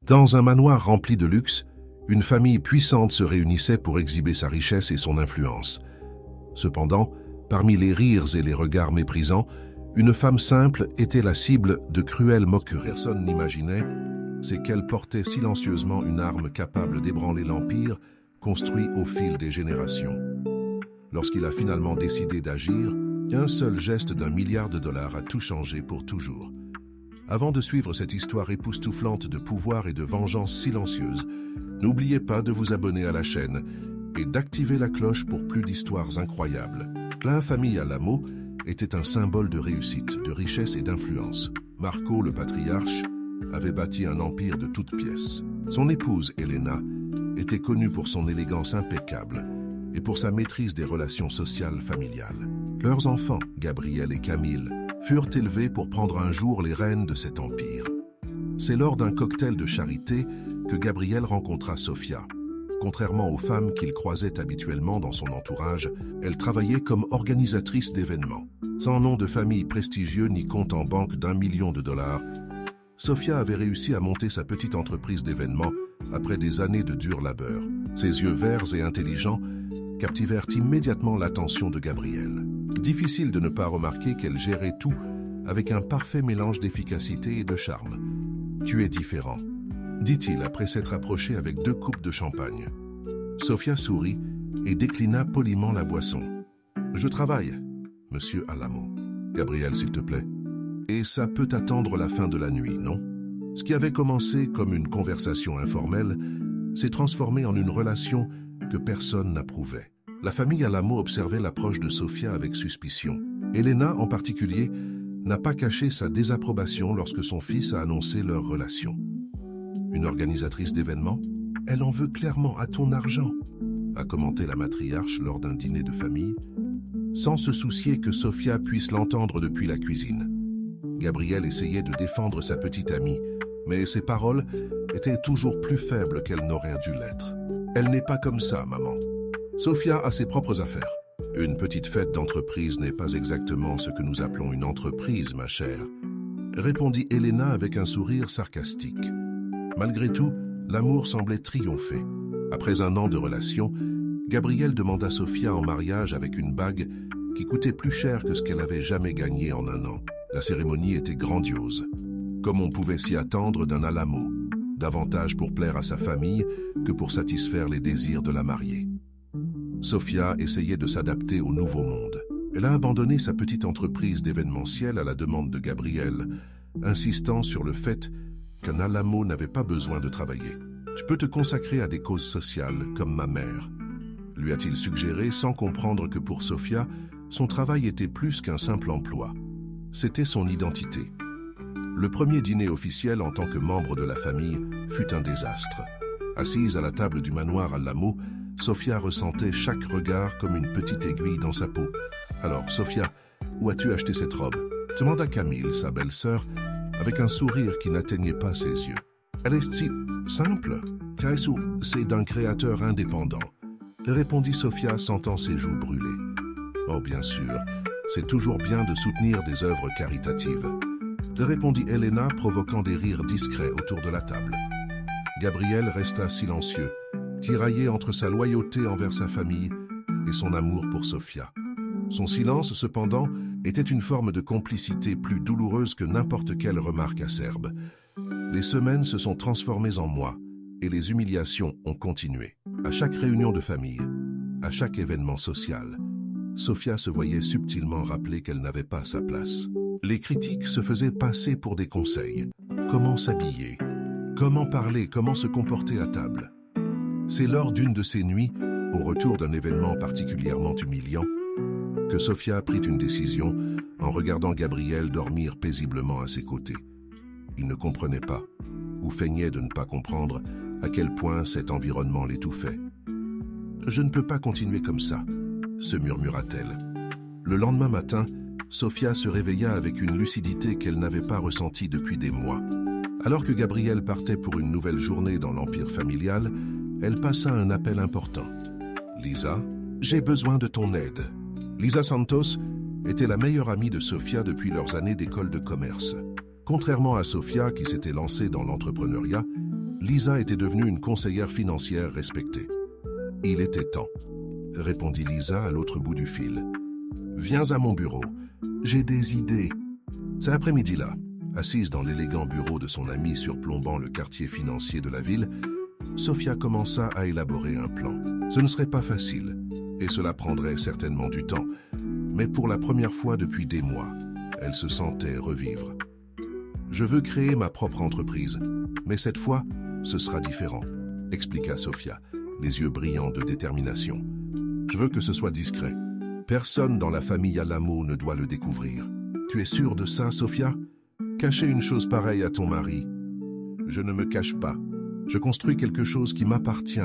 Dans un manoir rempli de luxe, une famille puissante se réunissait pour exhiber sa richesse et son influence. Cependant, parmi les rires et les regards méprisants, une femme simple était la cible de cruelles moqueries. Personne n'imaginait, c'est qu'elle portait silencieusement une arme capable d'ébranler l'empire construit au fil des générations. Lorsqu'il a finalement décidé d'agir, un seul geste d'1 milliard de dollars a tout changé pour toujours. Avant de suivre cette histoire époustouflante de pouvoir et de vengeance silencieuse, n'oubliez pas de vous abonner à la chaîne et d'activer la cloche pour plus d'histoires incroyables. La famille Alamo était un symbole de réussite, de richesse et d'influence. Marco, le patriarche, avait bâti un empire de toutes pièces. Son épouse, Elena, était connue pour son élégance impeccable et pour sa maîtrise des relations sociales familiales. Leurs enfants, Gabriel et Camille, furent élevés pour prendre un jour les rênes de cet empire. C'est lors d'un cocktail de charité que Gabriel rencontra Sofia. Contrairement aux femmes qu'il croisait habituellement dans son entourage, elle travaillait comme organisatrice d'événements. Sans nom de famille prestigieux ni compte en banque d'1 million de dollars, Sofia avait réussi à monter sa petite entreprise d'événements après des années de dur labeur. Ses yeux verts et intelligents captivèrent immédiatement l'attention de Gabriel. Difficile de ne pas remarquer qu'elle gérait tout avec un parfait mélange d'efficacité et de charme. « Tu es différent », dit-il après s'être approché avec 2 coupes de champagne. Sofia sourit et déclina poliment la boisson. « Je travaille, monsieur Alamo. »« Gabriel, s'il te plaît. » Et ça peut attendre la fin de la nuit, non? Ce qui avait commencé comme une conversation informelle s'est transformé en une relation que personne n'approuvait. La famille Alamo observait l'approche de Sofia avec suspicion. Elena, en particulier, n'a pas caché sa désapprobation lorsque son fils a annoncé leur relation. « Une organisatrice d'événements? Elle en veut clairement à ton argent », a commenté la matriarche lors d'un dîner de famille, sans se soucier que Sofia puisse l'entendre depuis la cuisine. Gabriel essayait de défendre sa petite amie, mais ses paroles étaient toujours plus faibles qu'elles n'auraient dû l'être. « Elle n'est pas comme ça, maman. Sofia a ses propres affaires. » « Une petite fête d'entreprise n'est pas exactement ce que nous appelons une entreprise, ma chère, » répondit Elena avec un sourire sarcastique. Malgré tout, l'amour semblait triompher. Après 1 an de relation, Gabriel demanda Sofia en mariage avec une bague qui coûtait plus cher que ce qu'elle avait jamais gagné en 1 an. La cérémonie était grandiose, comme on pouvait s'y attendre d'un Alamo, davantage pour plaire à sa famille que pour satisfaire les désirs de la mariée. Sofia essayait de s'adapter au nouveau monde. Elle a abandonné sa petite entreprise d'événementiel à la demande de Gabriel, insistant sur le fait qu'un Alamo n'avait pas besoin de travailler. « Tu peux te consacrer à des causes sociales, comme ma mère », lui a-t-il suggéré sans comprendre que pour Sofia, son travail était plus qu'un simple emploi. C'était son identité. Le premier dîner officiel en tant que membre de la famille fut un désastre. Assise à la table du manoir Alamo, Sofia ressentait chaque regard comme une petite aiguille dans sa peau. « Alors, Sofia, où as-tu acheté cette robe ?» demanda Camille, sa belle-sœur, avec un sourire qui n'atteignait pas ses yeux. « Elle est si simple. C'est d'un créateur indépendant, » répondit Sofia, sentant ses joues brûler. « Oh, bien sûr, c'est toujours bien de soutenir des œuvres caritatives, » répondit Elena, provoquant des rires discrets autour de la table. Gabriel resta silencieux, tiraillé entre sa loyauté envers sa famille et son amour pour Sofia. Son silence, cependant, était une forme de complicité plus douloureuse que n'importe quelle remarque acerbe. Les semaines se sont transformées en mois et les humiliations ont continué. À chaque réunion de famille, à chaque événement social, Sofia se voyait subtilement rappeler qu'elle n'avait pas sa place. Les critiques se faisaient passer pour des conseils. Comment s'habiller? Comment parler? Comment se comporter à table? C'est lors d'une de ces nuits, au retour d'un événement particulièrement humiliant, que Sofia prit une décision en regardant Gabriel dormir paisiblement à ses côtés. Il ne comprenait pas, ou feignait de ne pas comprendre, à quel point cet environnement l'étouffait. « Je ne peux pas continuer comme ça », se murmura-t-elle. Le lendemain matin, Sofia se réveilla avec une lucidité qu'elle n'avait pas ressentie depuis des mois. Alors que Gabriel partait pour une nouvelle journée dans l'empire familial, elle passa un appel important. « Lisa, j'ai besoin de ton aide. » Lisa Santos était la meilleure amie de Sofia depuis leurs années d'école de commerce. Contrairement à Sofia qui s'était lancée dans l'entrepreneuriat, Lisa était devenue une conseillère financière respectée. « Il était temps », répondit Lisa à l'autre bout du fil. « Viens à mon bureau. J'ai des idées. » Cet après-midi-là, assise dans l'élégant bureau de son amie surplombant le quartier financier de la ville, Sofia commença à élaborer un plan. Ce ne serait pas facile, et cela prendrait certainement du temps, mais pour la première fois depuis des mois, elle se sentait revivre. « Je veux créer ma propre entreprise, mais cette fois, ce sera différent, » expliqua Sofia, les yeux brillants de détermination. « Je veux que ce soit discret. Personne dans la famille Alamo ne doit le découvrir. Tu es sûre de ça, Sofia? Cacher une chose pareille à ton mari. Je ne me cache pas. Je construis quelque chose qui m'appartient,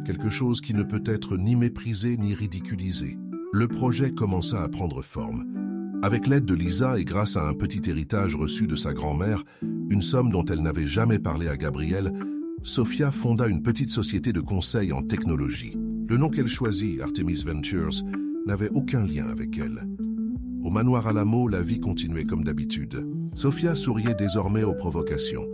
quelque chose qui ne peut être ni méprisé ni ridiculisé. » Le projet commença à prendre forme. Avec l'aide de Lisa et grâce à un petit héritage reçu de sa grand-mère, une somme dont elle n'avait jamais parlé à Gabriel, Sofia fonda une petite société de conseil en technologie. Le nom qu'elle choisit, Artemis Ventures, n'avait aucun lien avec elle. Au manoir Alamo, la vie continuait comme d'habitude. Sofia souriait désormais aux provocations,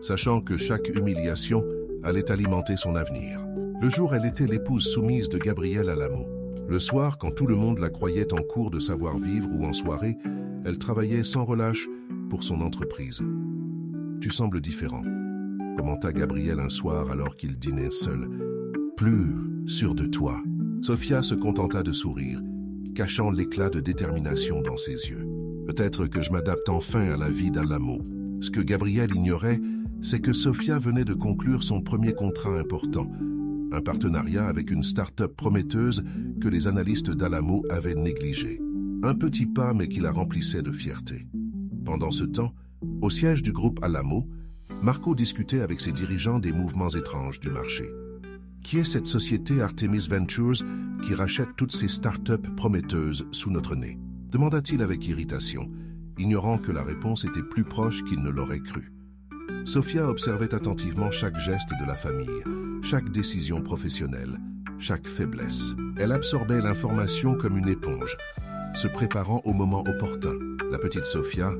sachant que chaque humiliation allait alimenter son avenir. Le jour, elle était l'épouse soumise de Gabriel Alamo. Le soir, quand tout le monde la croyait en cours de savoir-vivre ou en soirée, elle travaillait sans relâche pour son entreprise. « Tu sembles différent », commenta Gabriel un soir alors qu'il dînait seul. « Plus sûr de toi. » Sofia se contenta de sourire, cachant l'éclat de détermination dans ses yeux. « Peut-être que je m'adapte enfin à la vie d'Alamo. » Ce que Gabriel ignorait, c'est que Sofia venait de conclure son premier contrat important, un partenariat avec une start-up prometteuse que les analystes d'Alamo avaient négligé. Un petit pas, mais qui la remplissait de fierté. Pendant ce temps, au siège du groupe Alamo, Marco discutait avec ses dirigeants des mouvements étranges du marché. Qui est cette société Artemis Ventures qui rachète toutes ces start-up prometteuses sous notre nez? Demanda-t-il avec irritation, ignorant que la réponse était plus proche qu'il ne l'aurait cru. Sofia observait attentivement chaque geste de la famille, chaque décision professionnelle, chaque faiblesse. Elle absorbait l'information comme une éponge, se préparant au moment opportun. La petite Sofia,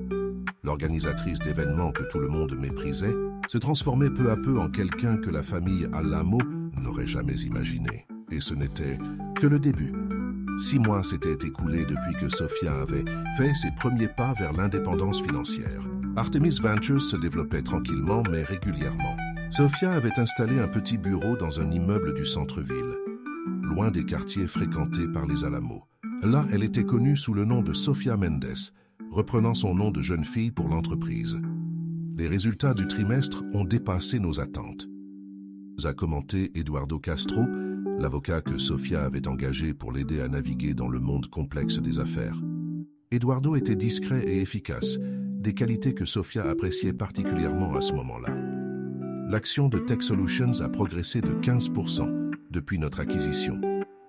l'organisatrice d'événements que tout le monde méprisait, se transformait peu à peu en quelqu'un que la famille Alamo n'aurait jamais imaginé. Et ce n'était que le début. 6 mois s'étaient écoulés depuis que Sofia avait fait ses premiers pas vers l'indépendance financière. Artemis Ventures se développait tranquillement mais régulièrement. Sofia avait installé un petit bureau dans un immeuble du centre-ville, loin des quartiers fréquentés par les Alamo. Là, elle était connue sous le nom de Sofia Mendes, reprenant son nom de jeune fille pour l'entreprise. Les résultats du trimestre ont dépassé nos attentes, a commenté Eduardo Castro, l'avocat que Sofia avait engagé pour l'aider à naviguer dans le monde complexe des affaires. Eduardo était discret et efficace, des qualités que Sofia appréciait particulièrement à ce moment-là. L'action de Tech Solutions a progressé de 15% depuis notre acquisition,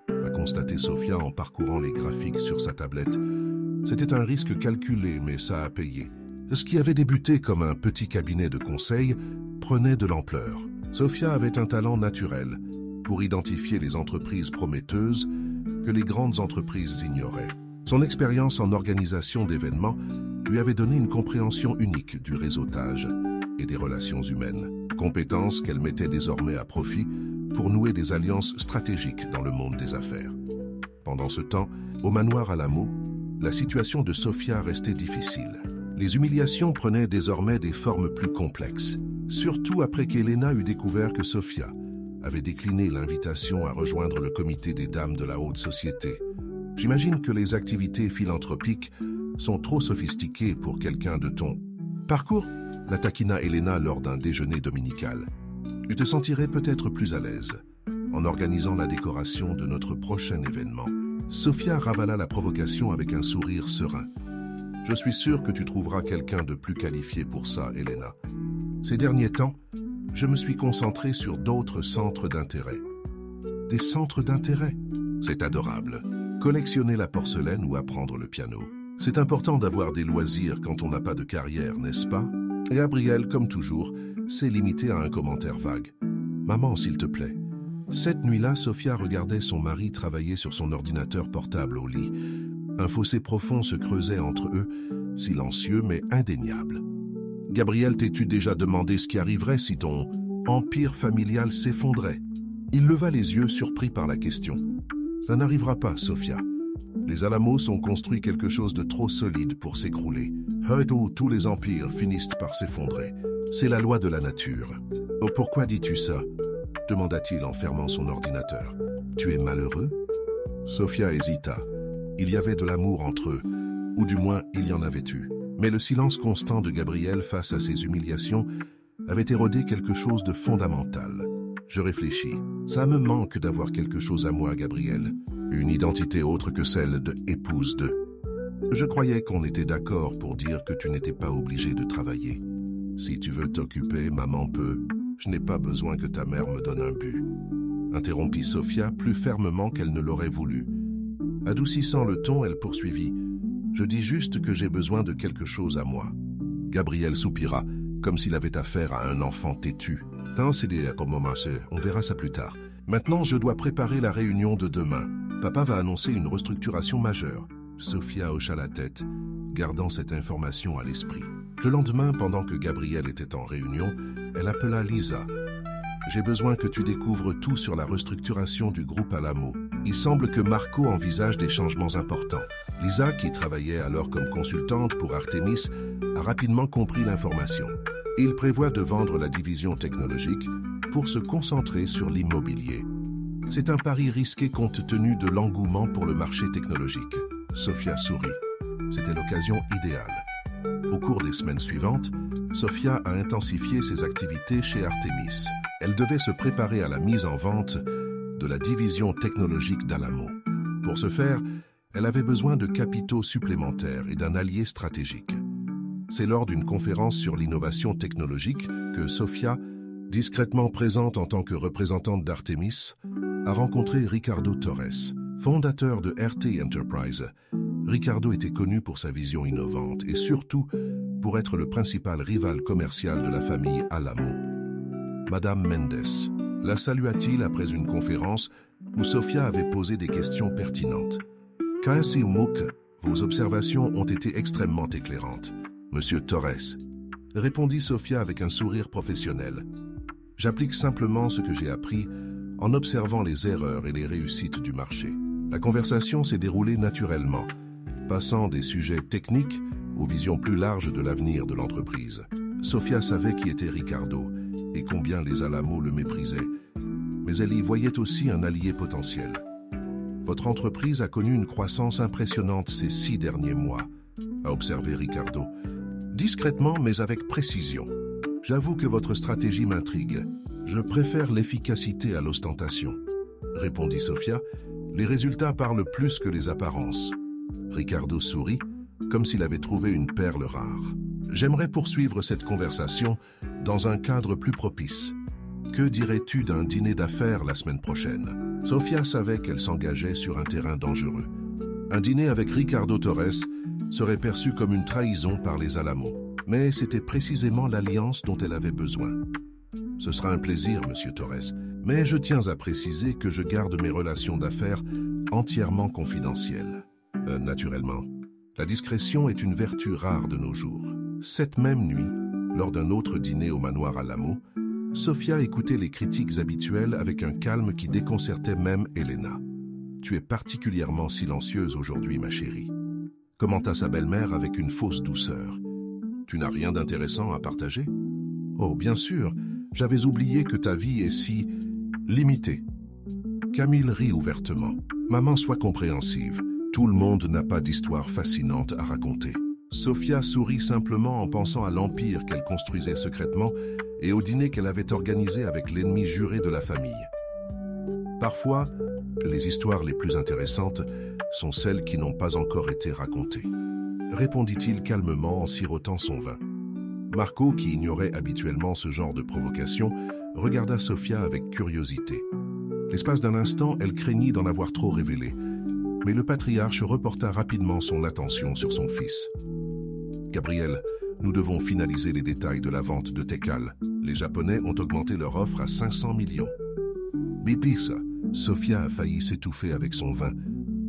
a constaté Sofia en parcourant les graphiques sur sa tablette. C'était un risque calculé, mais ça a payé. Ce qui avait débuté comme un petit cabinet de conseil prenait de l'ampleur. Sofia avait un talent naturel pour identifier les entreprises prometteuses que les grandes entreprises ignoraient. Son expérience en organisation d'événements lui avait donné une compréhension unique du réseautage et des relations humaines, compétences qu'elle mettait désormais à profit pour nouer des alliances stratégiques dans le monde des affaires. Pendant ce temps, au manoir Alamo, la situation de Sofia restait difficile. Les humiliations prenaient désormais des formes plus complexes, surtout après qu'Elena eut découvert que Sofia avait décliné l'invitation à rejoindre le comité des dames de la haute société. « J'imagine que les activités philanthropiques sont trop sophistiquées pour quelqu'un de ton parcours ?» la taquina Elena lors d'un déjeuner dominical. « Tu te sentirais peut-être plus à l'aise en organisant la décoration de notre prochain événement. » Sofia ravala la provocation avec un sourire serein. « Je suis sûr que tu trouveras quelqu'un de plus qualifié pour ça, Elena. Ces derniers temps, je me suis concentré sur d'autres centres d'intérêt. » Des centres d'intérêt? C'est adorable. Collectionner la porcelaine ou apprendre le piano. C'est important d'avoir des loisirs quand on n'a pas de carrière, n'est-ce pas? Et Gabriel, comme toujours, s'est limité à un commentaire vague. « Maman, s'il te plaît. » Cette nuit-là, Sofia regardait son mari travailler sur son ordinateur portable au lit. Un fossé profond se creusait entre eux, silencieux mais indéniable. « Gabriel, t'es-tu déjà demandé ce qui arriverait si ton empire familial s'effondrait. Il leva les yeux, surpris par la question. « Ça n'arrivera pas, Sofia. Les Alamos ont construit quelque chose de trop solide pour s'écrouler. Tous les empires finissent par s'effondrer. C'est la loi de la nature. »« Oh, pourquoi dis-tu ça ?» demanda-t-il en fermant son ordinateur. « Tu es malheureux ?» Sofia hésita. Il y avait de l'amour entre eux, ou du moins il y en avait eu. Mais le silence constant de Gabriel face à ses humiliations avait érodé quelque chose de fondamental. Je réfléchis. Ça me manque d'avoir quelque chose à moi, Gabriel. Une identité autre que celle de épouse de. Je croyais qu'on était d'accord pour dire que tu n'étais pas obligé de travailler. Si tu veux t'occuper, maman peut. Je n'ai pas besoin que ta mère me donne un but. Interrompit Sofia plus fermement qu'elle ne l'aurait voulu. Adoucissant le ton, elle poursuivit. Je dis juste que j'ai besoin de quelque chose à moi. Gabriel soupira, comme s'il avait affaire à un enfant têtu. On verra ça plus tard. Maintenant, je dois préparer la réunion de demain. Papa va annoncer une restructuration majeure. Sofia hocha la tête, gardant cette information à l'esprit. Le lendemain, pendant que Gabriel était en réunion, elle appela Lisa. J'ai besoin que tu découvres tout sur la restructuration du groupe Alamo. Il semble que Marco envisage des changements importants. Lisa, qui travaillait alors comme consultante pour Artemis, a rapidement compris l'information. Il prévoit de vendre la division technologique pour se concentrer sur l'immobilier. C'est un pari risqué compte tenu de l'engouement pour le marché technologique. Sofia sourit. C'était l'occasion idéale. Au cours des semaines suivantes, Sofia a intensifié ses activités chez Artemis. Elle devait se préparer à la mise en vente de la division technologique d'Alamo. Pour ce faire, elle avait besoin de capitaux supplémentaires et d'un allié stratégique. C'est lors d'une conférence sur l'innovation technologique que Sofia, discrètement présente en tant que représentante d'Artemis, a rencontré Ricardo Torres, fondateur de RT Enterprise. Ricardo était connu pour sa vision innovante et surtout pour être le principal rival commercial de la famille Alamo. Madame Mendes la salua-t-il après une conférence où Sofia avait posé des questions pertinentes. « K.S. Mouk, vos observations ont été extrêmement éclairantes. Monsieur Torres, répondit Sofia avec un sourire professionnel. J'applique simplement ce que j'ai appris en observant les erreurs et les réussites du marché. La conversation s'est déroulée naturellement, passant des sujets techniques aux visions plus larges de l'avenir de l'entreprise. Sofia savait qui était Ricardo et combien les Alamo le méprisaient, mais elle y voyait aussi un allié potentiel. Votre entreprise a connu une croissance impressionnante ces 6 derniers mois, a observé Ricardo, discrètement mais avec précision. J'avoue que votre stratégie m'intrigue. Je préfère l'efficacité à l'ostentation, répondit Sofia. Les résultats parlent plus que les apparences. Ricardo sourit, comme s'il avait trouvé une perle rare. J'aimerais poursuivre cette conversation dans un cadre plus propice. Que dirais-tu d'un dîner d'affaires la semaine prochaine? Sofia savait qu'elle s'engageait sur un terrain dangereux. Un dîner avec Ricardo Torres serait perçu comme une trahison par les Alamo, mais c'était précisément l'alliance dont elle avait besoin. Ce sera un plaisir, Monsieur Torres, mais je tiens à préciser que je garde mes relations d'affaires entièrement confidentielles. Naturellement, la discrétion est une vertu rare de nos jours. Cette même nuit, lors d'un autre dîner au manoir Alamo, Sofia écoutait les critiques habituelles avec un calme qui déconcertait même Elena. « Tu es particulièrement silencieuse aujourd'hui, ma chérie. » commenta sa belle-mère avec une fausse douceur. « Tu n'as rien d'intéressant à partager? » « Oh, bien sûr, j'avais oublié que ta vie est si limitée. » Camille rit ouvertement. « Maman, sois compréhensive. Tout le monde n'a pas d'histoire fascinante à raconter. » Sofia sourit simplement en pensant à l'empire qu'elle construisait secrètement et au dîner qu'elle avait organisé avec l'ennemi juré de la famille. Parfois, les histoires les plus intéressantes sont celles qui n'ont pas encore été racontées, répondit-il calmement en sirotant son vin. Marco, qui ignorait habituellement ce genre de provocation, regarda Sofia avec curiosité. L'espace d'un instant, elle craignit d'en avoir trop révélé, mais le patriarche reporta rapidement son attention sur son fils. « Gabriel, nous devons finaliser les détails de la vente de Tekal. Les Japonais ont augmenté leur offre à 500 millions. » Bipisa, Sofia a failli s'étouffer avec son vin.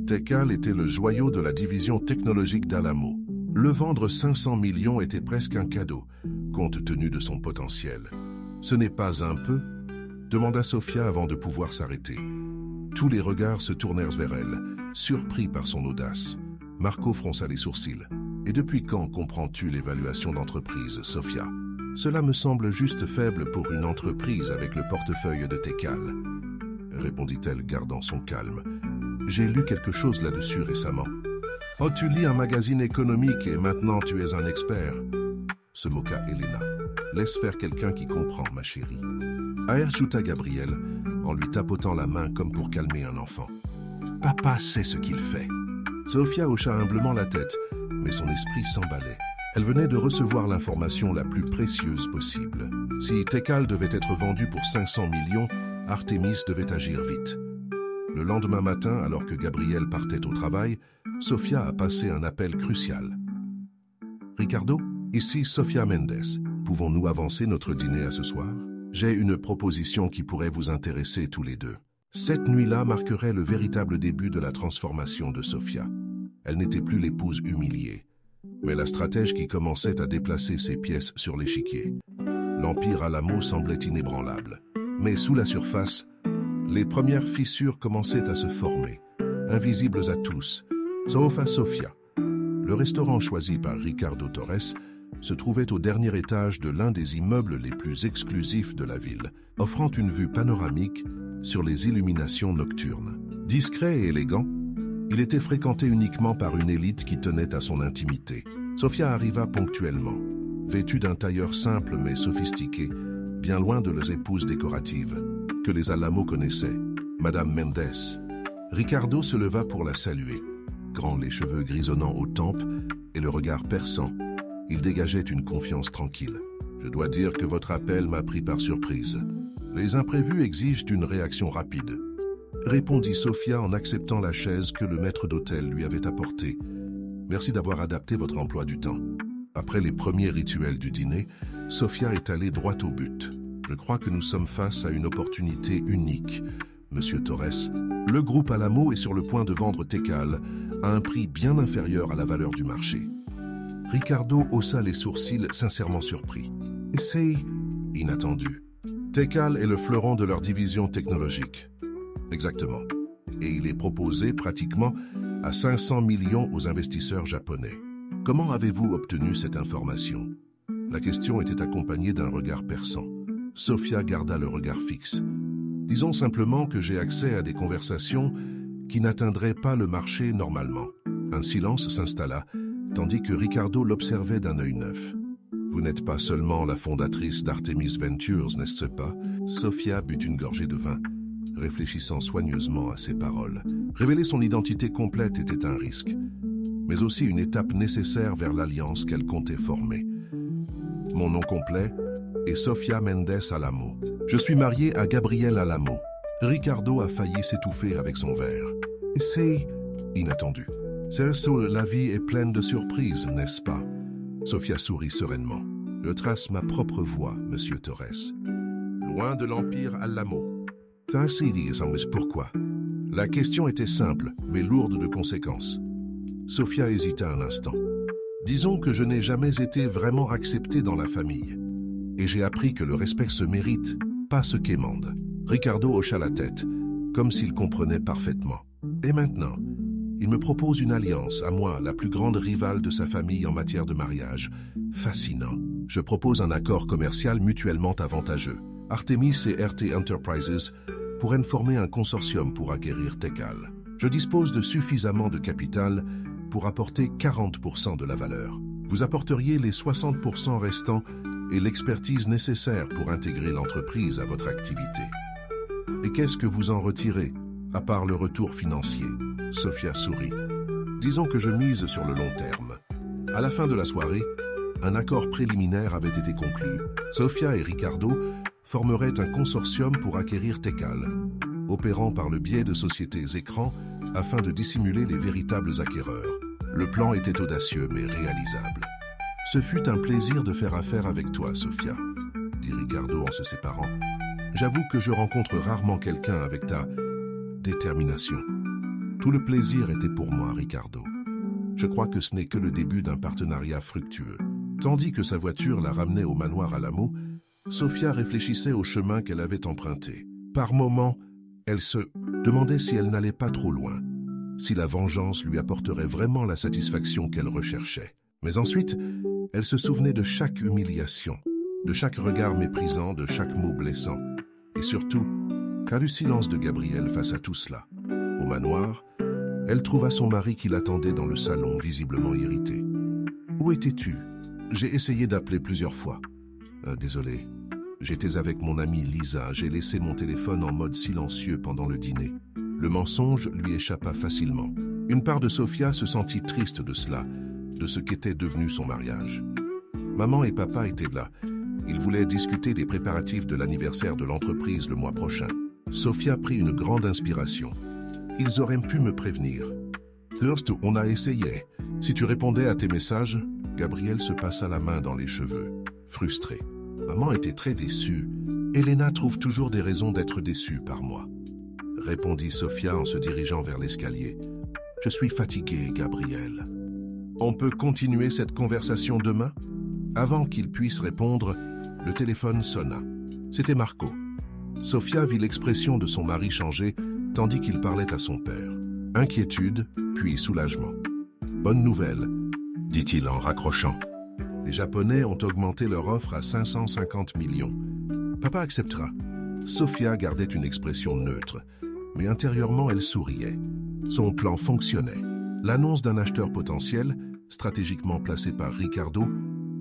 Tekal était le joyau de la division technologique d'Alamo. Le vendre 500 millions était presque un cadeau, compte tenu de son potentiel. Ce n'est pas un peu? Demanda Sofia avant de pouvoir s'arrêter. Tous les regards se tournèrent vers elle, surpris par son audace. Marco fronça les sourcils. Et depuis quand comprends-tu l'évaluation d'entreprise, Sofia? Cela me semble juste faible pour une entreprise avec le portefeuille de Tekal, répondit-elle gardant son calme. J'ai lu quelque chose là-dessus récemment. Oh, tu lis un magazine économique et maintenant tu es un expert, se moqua Elena. Laisse faire quelqu'un qui comprend, ma chérie. Ajouta Gabriel, en lui tapotant la main comme pour calmer un enfant. Papa sait ce qu'il fait. Sofia hocha humblement la tête, mais son esprit s'emballait. Elle venait de recevoir l'information la plus précieuse possible. Si Tekal devait être vendu pour 500 millions, Artemis devait agir vite. Le lendemain matin, alors que Gabriel partait au travail, Sofia a passé un appel crucial. Ricardo, ici Sofia Mendes. Pouvons-nous avancer notre dîner à ce soir? J'ai une proposition qui pourrait vous intéresser tous les deux. Cette nuit-là marquerait le véritable début de la transformation de Sofia. Elle n'était plus l'épouse humiliée, mais la stratège qui commençait à déplacer ses pièces sur l'échiquier. L'empire Alamo semblait inébranlable. Mais sous la surface, les premières fissures commençaient à se former, invisibles à tous, sauf à Sofia. Le restaurant choisi par Ricardo Torres se trouvait au dernier étage de l'un des immeubles les plus exclusifs de la ville, offrant une vue panoramique sur les illuminations nocturnes. Discret et élégant, il était fréquenté uniquement par une élite qui tenait à son intimité. Sofia arriva ponctuellement, vêtue d'un tailleur simple mais sophistiqué, bien loin de leurs épouses décoratives, que les Alamo connaissaient, Madame Mendes. Ricardo se leva pour la saluer, grand, les cheveux grisonnants aux tempes et le regard perçant. Il dégageait une confiance tranquille. Je dois dire que votre appel m'a pris par surprise. Les imprévus exigent une réaction rapide, répondit Sofia en acceptant la chaise que le maître d'hôtel lui avait apportée. Merci d'avoir adapté votre emploi du temps. Après les premiers rituels du dîner, Sofia est allée droit au but. Je crois que nous sommes face à une opportunité unique, Monsieur Torres. Le groupe Alamo est sur le point de vendre Tekal à un prix bien inférieur à la valeur du marché. Ricardo haussa les sourcils, sincèrement surpris. Et c'est inattendu. Tekal est le fleuron de leur division technologique. Exactement. Et il est proposé pratiquement à 500 millions aux investisseurs japonais. Comment avez-vous obtenu cette information? La question était accompagnée d'un regard perçant. Sofia garda le regard fixe. Disons simplement que j'ai accès à des conversations qui n'atteindraient pas le marché normalement. Un silence s'installa, tandis que Ricardo l'observait d'un œil neuf. Vous n'êtes pas seulement la fondatrice d'Artemis Ventures, n'est-ce pas? Sofia but une gorgée de vin, réfléchissant soigneusement à ses paroles. Révéler son identité complète était un risque, mais aussi une étape nécessaire vers l'alliance qu'elle comptait former. Mon nom complet est Sofia Mendes Alamo. Je suis marié à Gabriel Alamo. Ricardo a failli s'étouffer avec son verre. C'est inattendu. La vie est pleine de surprises, n'est-ce pas? Sofia sourit sereinement. Je trace ma propre voie, Monsieur Torres. Loin de l'empire Alamo. Pourquoi? La question était simple, mais lourde de conséquences. Sofia hésita un instant. Disons que je n'ai jamais été vraiment accepté dans la famille. Et j'ai appris que le respect se mérite, pas se quémande. Ricardo hocha la tête, comme s'il comprenait parfaitement. Et maintenant, il me propose une alliance, à moi, la plus grande rivale de sa famille en matière de mariage. Fascinant. Je propose un accord commercial mutuellement avantageux. Artemis et RT Enterprises pourraient former un consortium pour acquérir Tekal. Je dispose de suffisamment de capital pour apporter 40% de la valeur. Vous apporteriez les 60% restants et l'expertise nécessaire pour intégrer l'entreprise à votre activité. Et qu'est-ce que vous en retirez, à part le retour financier? Sofia sourit. Disons que je mise sur le long terme. À la fin de la soirée, un accord préliminaire avait été conclu. Sofia et Ricardo formeraient un consortium pour acquérir Tekal, opérant par le biais de sociétés écrans afin de dissimuler les véritables acquéreurs. Le plan était audacieux mais réalisable. Ce fut un plaisir de faire affaire avec toi, Sofia, dit Ricardo en se séparant. J'avoue que je rencontre rarement quelqu'un avec ta détermination. Tout le plaisir était pour moi, Ricardo. Je crois que ce n'est que le début d'un partenariat fructueux. Tandis que sa voiture la ramenait au manoir Alamo, Sofia réfléchissait au chemin qu'elle avait emprunté. Par moments, elle se demandait si elle n'allait pas trop loin, si la vengeance lui apporterait vraiment la satisfaction qu'elle recherchait. Mais ensuite, elle se souvenait de chaque humiliation, de chaque regard méprisant, de chaque mot blessant, et surtout, du silence de Gabriel face à tout cela. Au manoir, elle trouva son mari qui l'attendait dans le salon, visiblement irrité. « Où étais-tu ? J'ai essayé d'appeler plusieurs fois. Désolé, j'étais avec mon amie Lisa, j'ai laissé mon téléphone en mode silencieux pendant le dîner. » Le mensonge lui échappa facilement. Une part de Sofia se sentit triste de cela, de ce qu'était devenu son mariage. Maman et papa étaient là. Ils voulaient discuter des préparatifs de l'anniversaire de l'entreprise le mois prochain. Sofia prit une grande inspiration. Ils auraient pu me prévenir. Thirst, on a essayé. Si tu répondais à tes messages, Gabriel se passa la main dans les cheveux, frustré. Maman était très déçue. Elena trouve toujours des raisons d'être déçue par moi, répondit Sofia en se dirigeant vers l'escalier. Je suis fatiguée, Gabriel. On peut continuer cette conversation demain? Avant qu'il puisse répondre, le téléphone sonna. C'était Marco. Sofia vit l'expression de son mari changer tandis qu'il parlait à son père. Inquiétude, puis soulagement. « Bonne nouvelle », dit-il en raccrochant. Les Japonais ont augmenté leur offre à 550 millions. Papa acceptera. Sofia gardait une expression neutre, mais intérieurement elle souriait. Son plan fonctionnait. L'annonce d'un acheteur potentiel, stratégiquement placé par Ricardo,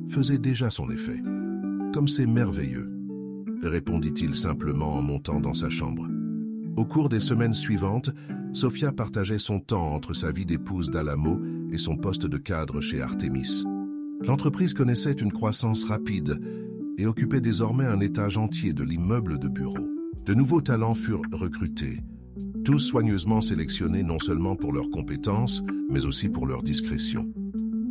faisait déjà son effet. « Comme c'est merveilleux », répondit-il simplement en montant dans sa chambre. Au cours des semaines suivantes, Sofia partageait son temps entre sa vie d'épouse d'Alamo et son poste de cadre chez Artemis. L'entreprise connaissait une croissance rapide et occupait désormais un étage entier de l'immeuble de bureaux. De nouveaux talents furent recrutés, tous soigneusement sélectionnés non seulement pour leurs compétences, mais aussi pour leur discrétion.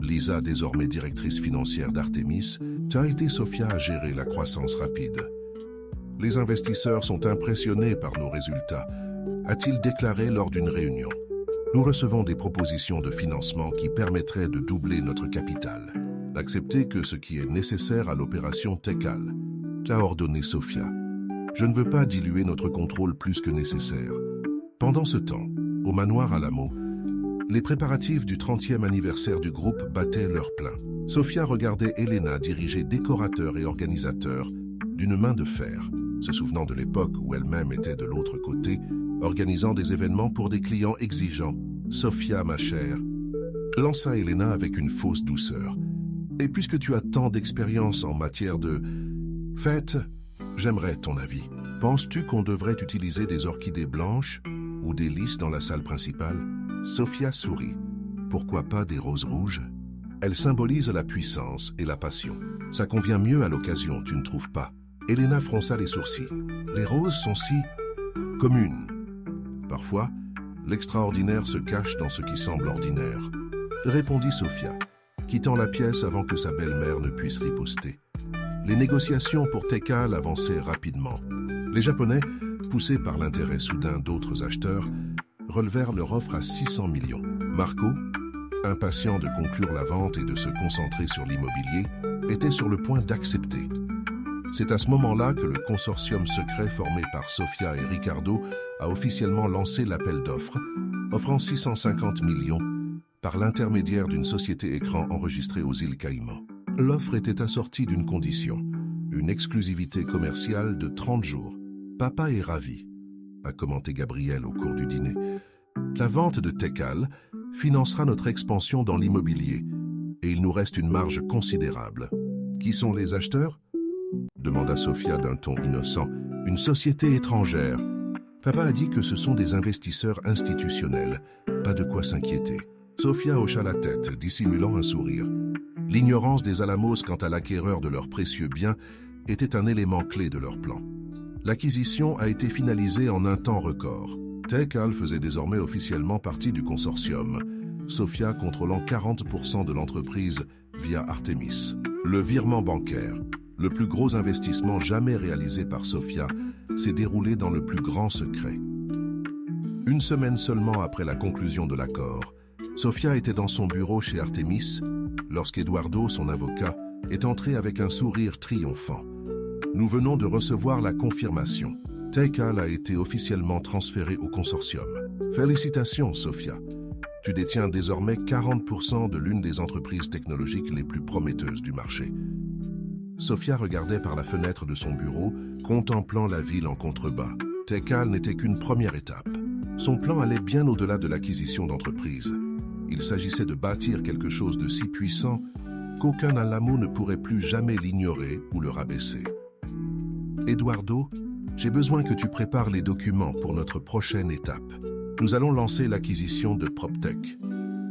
Lisa, désormais directrice financière d'Artemis, a aidé Sofia à gérer la croissance rapide. « Les investisseurs sont impressionnés par nos résultats », a-t-il déclaré lors d'une réunion. « Nous recevons des propositions de financement qui permettraient de doubler notre capital. N'acceptez que ce qui est nécessaire à l'opération Tekal », a ordonné Sofia. « Je ne veux pas diluer notre contrôle plus que nécessaire. » Pendant ce temps, au manoir Alamo, les préparatifs du 30e anniversaire du groupe battaient leur plein. Sofia regardait Elena diriger décorateurs et organisateurs d'une main de fer, se souvenant de l'époque où elle-même était de l'autre côté, organisant des événements pour des clients exigeants. « Sofia, ma chère », lança Elena avec une fausse douceur. « Et puisque tu as tant d'expérience en matière de fête, j'aimerais ton avis. Penses-tu qu'on devrait utiliser des orchidées blanches ou des lys dans la salle principale ?» Sofia sourit. « Pourquoi pas des roses rouges ?» Elles symbolisent la puissance et la passion. Ça convient mieux à l'occasion, tu ne trouves pas? Elena fronça les sourcils. Les roses sont si communes. Parfois, l'extraordinaire se cache dans ce qui semble ordinaire, répondit Sofia, quittant la pièce avant que sa belle-mère ne puisse riposter. Les négociations pour Tekal avançaient rapidement. Les Japonais, poussés par l'intérêt soudain d'autres acheteurs, relevèrent leur offre à 600 millions. Marco, impatient de conclure la vente et de se concentrer sur l'immobilier, était sur le point d'accepter. C'est à ce moment-là que le consortium secret formé par Sofia et Ricardo a officiellement lancé l'appel d'offres, offrant 650 millions par l'intermédiaire d'une société écran enregistrée aux îles Caïmans. L'offre était assortie d'une condition, une exclusivité commerciale de 30 jours. Papa est ravi, a commenté Gabriel au cours du dîner. La vente de Tekal financera notre expansion dans l'immobilier et il nous reste une marge considérable. Qui sont les acheteurs ? Demanda Sofia d'un ton innocent. Une société étrangère. Papa a dit que ce sont des investisseurs institutionnels. Pas de quoi s'inquiéter. Sofia hocha la tête, dissimulant un sourire. L'ignorance des Alamos quant à l'acquéreur de leurs précieux biens était un élément clé de leur plan. L'acquisition a été finalisée en un temps record. Tekal faisait désormais officiellement partie du consortium, Sofia contrôlant 40% de l'entreprise via Artemis. Le virement bancaire, le plus gros investissement jamais réalisé par Sofia, s'est déroulé dans le plus grand secret. Une semaine seulement après la conclusion de l'accord, Sofia était dans son bureau chez Artemis lorsqu'Eduardo, son avocat, est entré avec un sourire triomphant. Nous venons de recevoir la confirmation. Tekal a été officiellement transféré au consortium. Félicitations, Sophia. Tu détiens désormais 40% de l'une des entreprises technologiques les plus prometteuses du marché. Sophia regardait par la fenêtre de son bureau, contemplant la ville en contrebas. Tekal n'était qu'une première étape. Son plan allait bien au-delà de l'acquisition d'entreprises. Il s'agissait de bâtir quelque chose de si puissant qu'aucun Alamo ne pourrait plus jamais l'ignorer ou le rabaisser. Eduardo, j'ai besoin que tu prépares les documents pour notre prochaine étape. Nous allons lancer l'acquisition de PropTech.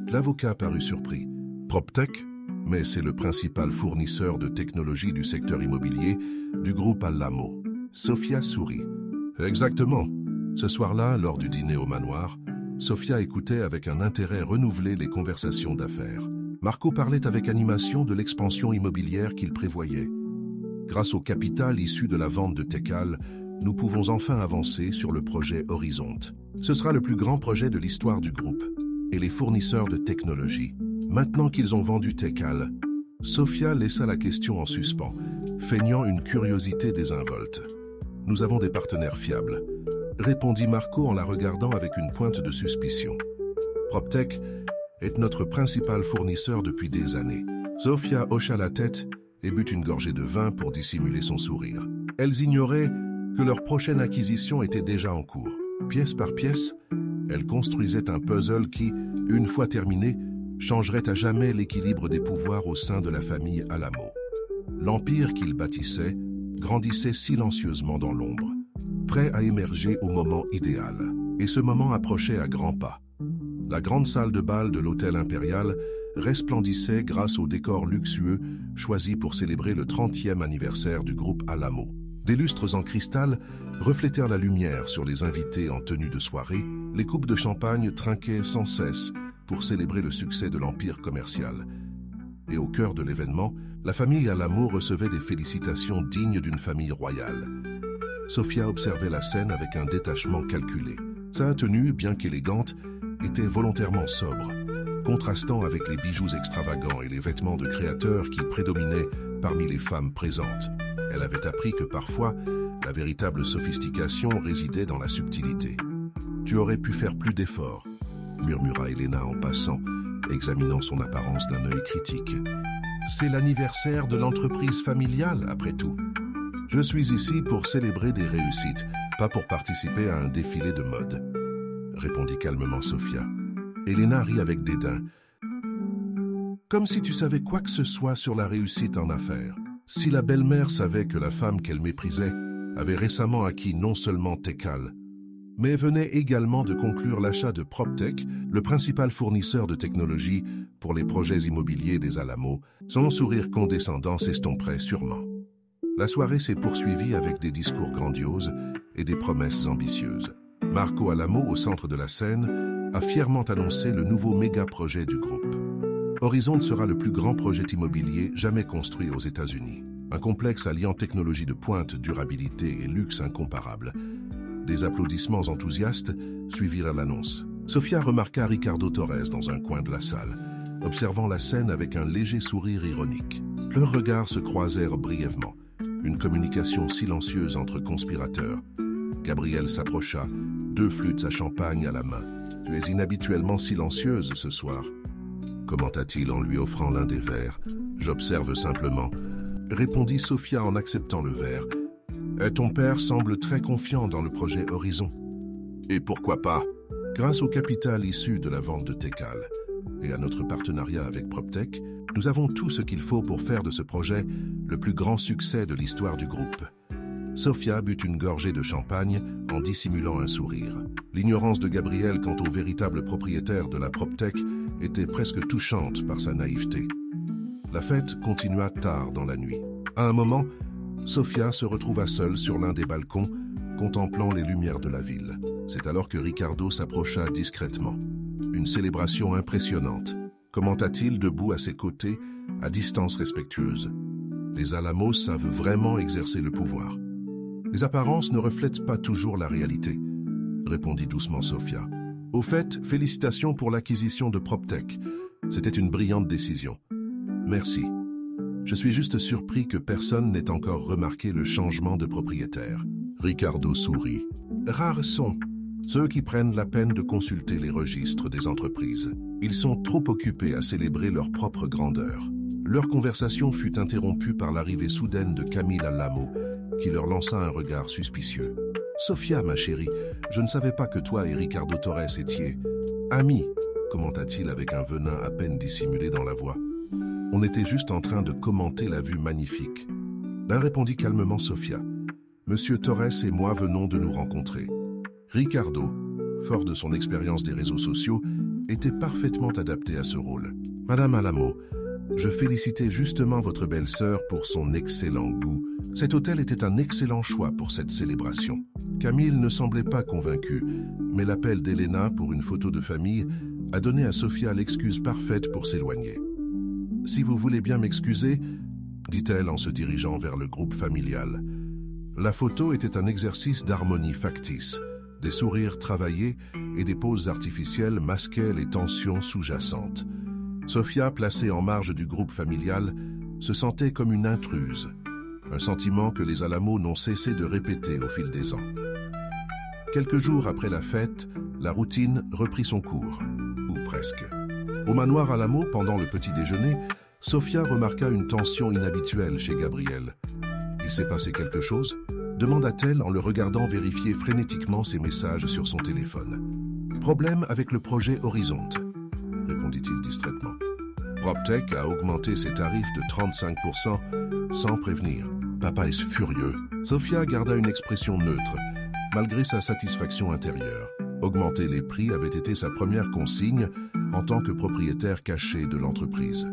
L'avocat parut surpris. PropTech? Mais c'est le principal fournisseur de technologie du secteur immobilier du groupe Alamo. Sophia sourit. Exactement. Ce soir-là, lors du dîner au manoir, Sophia écoutait avec un intérêt renouvelé les conversations d'affaires. Marco parlait avec animation de l'expansion immobilière qu'il prévoyait. Grâce au capital issu de la vente de Tekal, nous pouvons enfin avancer sur le projet Horizonte. Ce sera le plus grand projet de l'histoire du groupe et les fournisseurs de technologie. Maintenant qu'ils ont vendu Tekal, Sophia laissa la question en suspens, feignant une curiosité désinvolte. « Nous avons des partenaires fiables », répondit Marco en la regardant avec une pointe de suspicion. « PropTech est notre principal fournisseur depuis des années. » Sophia hocha la tête et but une gorgée de vin pour dissimuler son sourire. Elles ignoraient que leur prochaine acquisition était déjà en cours. Pièce par pièce, elles construisaient un puzzle qui, une fois terminé, changerait à jamais l'équilibre des pouvoirs au sein de la famille Alamo. L'empire qu'ils bâtissaient grandissait silencieusement dans l'ombre, prêt à émerger au moment idéal. Et ce moment approchait à grands pas. La grande salle de bal de l'hôtel impérial resplendissait grâce au décor luxueux choisi pour célébrer le 30e anniversaire du groupe Alamo. Des lustres en cristal reflétèrent la lumière sur les invités en tenue de soirée, les coupes de champagne trinquaient sans cesse pour célébrer le succès de l'empire commercial. Et au cœur de l'événement, la famille Alamo recevait des félicitations dignes d'une famille royale. Sophia observait la scène avec un détachement calculé. Sa tenue, bien qu'élégante, était volontairement sobre, contrastant avec les bijoux extravagants et les vêtements de créateurs qui prédominaient parmi les femmes présentes. Elle avait appris que parfois, la véritable sophistication résidait dans la subtilité. « Tu aurais pu faire plus d'efforts », murmura Elena en passant, examinant son apparence d'un œil critique. « C'est l'anniversaire de l'entreprise familiale, après tout. Je suis ici pour célébrer des réussites, pas pour participer à un défilé de mode. » répondit calmement Sophia. Elena rit avec dédain. « Comme si tu savais quoi que ce soit sur la réussite en affaires. Si la belle-mère savait que la femme qu'elle méprisait avait récemment acquis non seulement Tekal, mais venait également de conclure l'achat de PropTech, le principal fournisseur de technologie pour les projets immobiliers des Alamo, son sourire condescendant s'estomperait sûrement. La soirée s'est poursuivie avec des discours grandioses et des promesses ambitieuses. Marco Alamo, au centre de la scène, a fièrement annoncé le nouveau méga-projet du groupe. Horizonte sera le plus grand projet immobilier jamais construit aux États-Unis. Un complexe alliant technologie de pointe, durabilité et luxe incomparable. Des applaudissements enthousiastes suivirent l'annonce. Sophia remarqua Ricardo Torres dans un coin de la salle, observant la scène avec un léger sourire ironique. Leurs regards se croisèrent brièvement. Une communication silencieuse entre conspirateurs. Gabriel s'approcha, 2 flûtes à champagne à la main. « Tu es inhabituellement silencieuse ce soir. » commenta-t-il en lui offrant l'un des verres. « J'observe simplement. » répondit Sophia en acceptant le verre. « Ton père semble très confiant dans le projet Horizon. » Et pourquoi pas? Grâce au capital issu de la vente de Tekal et à notre partenariat avec PropTech, nous avons tout ce qu'il faut pour faire de ce projet le plus grand succès de l'histoire du groupe. Sophia but une gorgée de champagne en dissimulant un sourire. L'ignorance de Gabriel quant au véritable propriétaire de la PropTech était presque touchante par sa naïveté. La fête continua tard dans la nuit. À un moment, Sophia se retrouva seule sur l'un des balcons, contemplant les lumières de la ville. C'est alors que Ricardo s'approcha discrètement. Une célébration impressionnante, commenta-t-il debout à ses côtés, à distance respectueuse. Les Alamos savent vraiment exercer le pouvoir. Les apparences ne reflètent pas toujours la réalité, répondit doucement Sophia. Au fait, félicitations pour l'acquisition de PropTech. C'était une brillante décision. Merci. Je suis juste surpris que personne n'ait encore remarqué le changement de propriétaire. Ricardo sourit. Rares sont ceux qui prennent la peine de consulter les registres des entreprises. Ils sont trop occupés à célébrer leur propre grandeur. Leur conversation fut interrompue par l'arrivée soudaine de Camille Alamo, qui leur lança un regard suspicieux. « Sofia, ma chérie, je ne savais pas que toi et Ricardo Torres étiez amis », commenta-t-il avec un venin à peine dissimulé dans la voix. « On était juste en train de commenter la vue magnifique. » Ben, répondit calmement Sofia. « Monsieur Torres et moi venons de nous rencontrer. » Ricardo, fort de son expérience des réseaux sociaux, était parfaitement adapté à ce rôle. « Madame Alamo, je félicitais justement votre belle-sœur pour son excellent goût. Cet hôtel était un excellent choix pour cette célébration. » Camille ne semblait pas convaincue, mais l'appel d'Elena pour une photo de famille a donné à Sofia l'excuse parfaite pour s'éloigner. « Si vous voulez bien m'excuser, » dit-elle en se dirigeant vers le groupe familial. La photo était un exercice d'harmonie factice. Des sourires travaillés et des poses artificielles masquaient les tensions sous-jacentes. Sofia, placée en marge du groupe familial, se sentait comme une intruse, un sentiment que les Alamo n'ont cessé de répéter au fil des ans. Quelques jours après la fête, la routine reprit son cours, ou presque. Au manoir Alamo, pendant le petit déjeuner, Sofia remarqua une tension inhabituelle chez Gabriel. « Il s'est passé quelque chose ?» demanda-t-elle en le regardant vérifier frénétiquement ses messages sur son téléphone. « Problème avec le projet Horizon », répondit-il distraitement. « PropTech a augmenté ses tarifs de 35% sans prévenir. Papa est furieux. » Sofia garda une expression neutre, malgré sa satisfaction intérieure. Augmenter les prix avait été sa première consigne en tant que propriétaire caché de l'entreprise.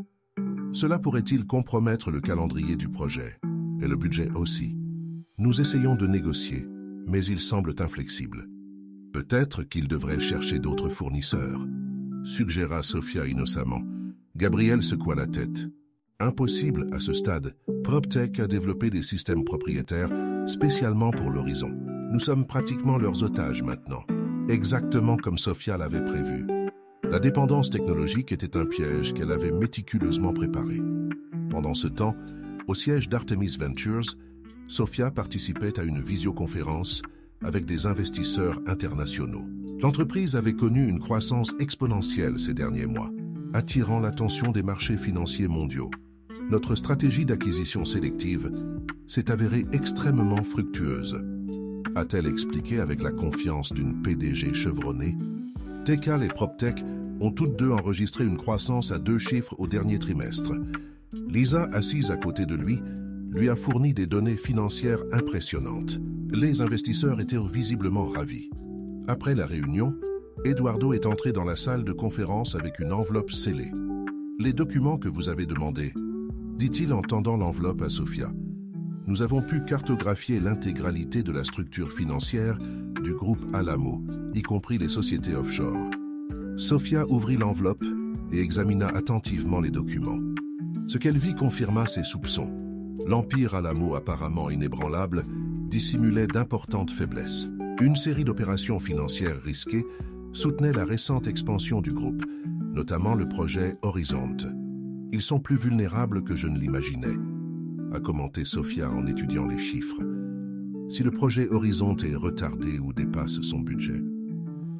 Cela pourrait-il compromettre le calendrier du projet, et le budget aussi? Nous essayons de négocier, mais ils semblent inflexibles. Peut-être qu'il devrait chercher d'autres fournisseurs, suggéra Sofia innocemment. Gabriel secoua la tête. Impossible à ce stade. PropTech a développé des systèmes propriétaires spécialement pour l'Horizon. Nous sommes pratiquement leurs otages maintenant, exactement comme Sofia l'avait prévu. La dépendance technologique était un piège qu'elle avait méticuleusement préparé. Pendant ce temps, au siège d'Artemis Ventures, Sofia participait à une visioconférence avec des investisseurs internationaux. L'entreprise avait connu une croissance exponentielle ces derniers mois, attirant l'attention des marchés financiers mondiaux. Notre stratégie d'acquisition sélective s'est avérée extrêmement fructueuse, a-t-elle expliqué avec la confiance d'une PDG chevronnée. Tekal et PropTech ont toutes deux enregistré une croissance à 2 chiffres au dernier trimestre. Lisa, assise à côté de lui a fourni des données financières impressionnantes. Les investisseurs étaient visiblement ravis. Après la réunion, Eduardo est entré dans la salle de conférence avec une enveloppe scellée. « Les documents que vous avez demandés », dit-il en tendant l'enveloppe à Sofia. « Nous avons pu cartographier l'intégralité de la structure financière du groupe Alamo, y compris les sociétés offshore. » Sofia ouvrit l'enveloppe et examina attentivement les documents. Ce qu'elle vit confirma ses soupçons. L'empire Alamo, apparemment inébranlable, dissimulait d'importantes faiblesses. Une série d'opérations financières risquées soutenait la récente expansion du groupe, notamment le projet Horizon. « Ils sont plus vulnérables que je ne l'imaginais », a commenté Sofia en étudiant les chiffres. « Si le projet Horizon est retardé ou dépasse son budget,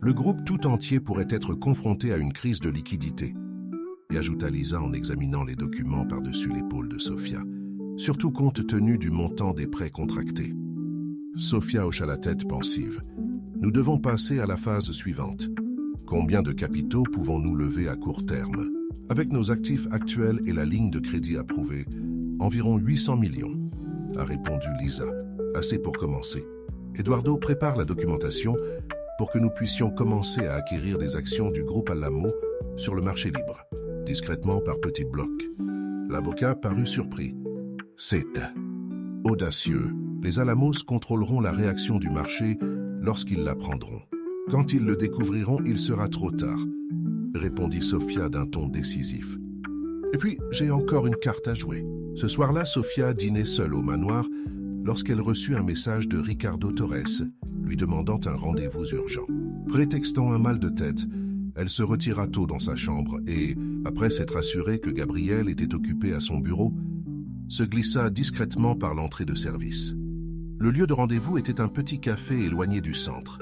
le groupe tout entier pourrait être confronté à une crise de liquidité. » Et ajouta Lisa en examinant les documents par-dessus l'épaule de Sofia. Surtout compte tenu du montant des prêts contractés. Sofia hocha la tête pensive. Nous devons passer à la phase suivante. Combien de capitaux pouvons-nous lever à court terme? Avec nos actifs actuels et la ligne de crédit approuvée, environ 800 millions, a répondu Lisa. Assez pour commencer. Eduardo prépare la documentation pour que nous puissions commencer à acquérir des actions du groupe Alamo sur le marché libre, discrètement par petits blocs. L'avocat parut surpris. C'est audacieux. Les Alamos contrôleront la réaction du marché lorsqu'ils l'apprendront. Quand ils le découvriront, il sera trop tard, répondit Sofia d'un ton décisif. Et puis, j'ai encore une carte à jouer. Ce soir-là, Sofia dînait seule au manoir lorsqu'elle reçut un message de Ricardo Torres, lui demandant un rendez-vous urgent. Prétextant un mal de tête, elle se retira tôt dans sa chambre et, après s'être assurée que Gabriel était occupé à son bureau, se glissa discrètement par l'entrée de service. Le lieu de rendez-vous était un petit café éloigné du centre,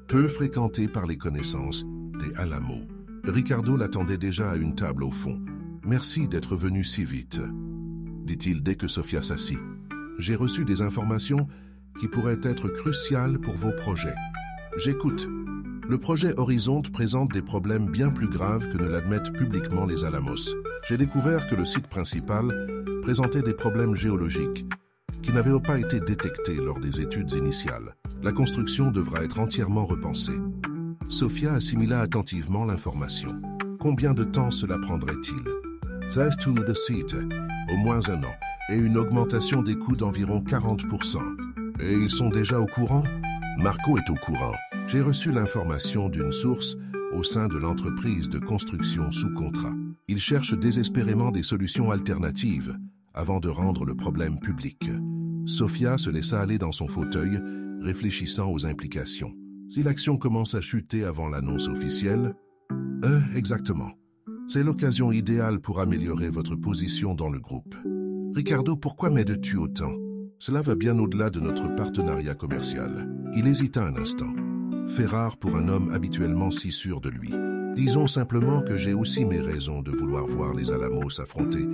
peu fréquenté par les connaissances des Alamo. Ricardo l'attendait déjà à une table au fond. « Merci d'être venu si vite », dit-il dès que Sofia s'assit. « J'ai reçu des informations qui pourraient être cruciales pour vos projets. J'écoute. » Le projet Horizonte présente des problèmes bien plus graves que ne l'admettent publiquement les Alamos. J'ai découvert que le site principal présentait des problèmes géologiques qui n'avaient pas été détectés lors des études initiales. La construction devra être entièrement repensée. Sofia assimila attentivement l'information. Combien de temps cela prendrait-il? Size to the site, au moins 1 an, et une augmentation des coûts d'environ 40%. Et ils sont déjà au courant? Marco est au courant. J'ai reçu l'information d'une source au sein de l'entreprise de construction sous contrat. Ils cherchent désespérément des solutions alternatives avant de rendre le problème public. Sofia se laissa aller dans son fauteuil, réfléchissant aux implications. Si l'action commence à chuter avant l'annonce officielle... Exactement. C'est l'occasion idéale pour améliorer votre position dans le groupe. Ricardo, pourquoi m'aides-tu autant? Cela va bien au-delà de notre partenariat commercial. Il hésita un instant. Fait rare pour un homme habituellement si sûr de lui. Disons simplement que j'ai aussi mes raisons de vouloir voir les Alamos affronter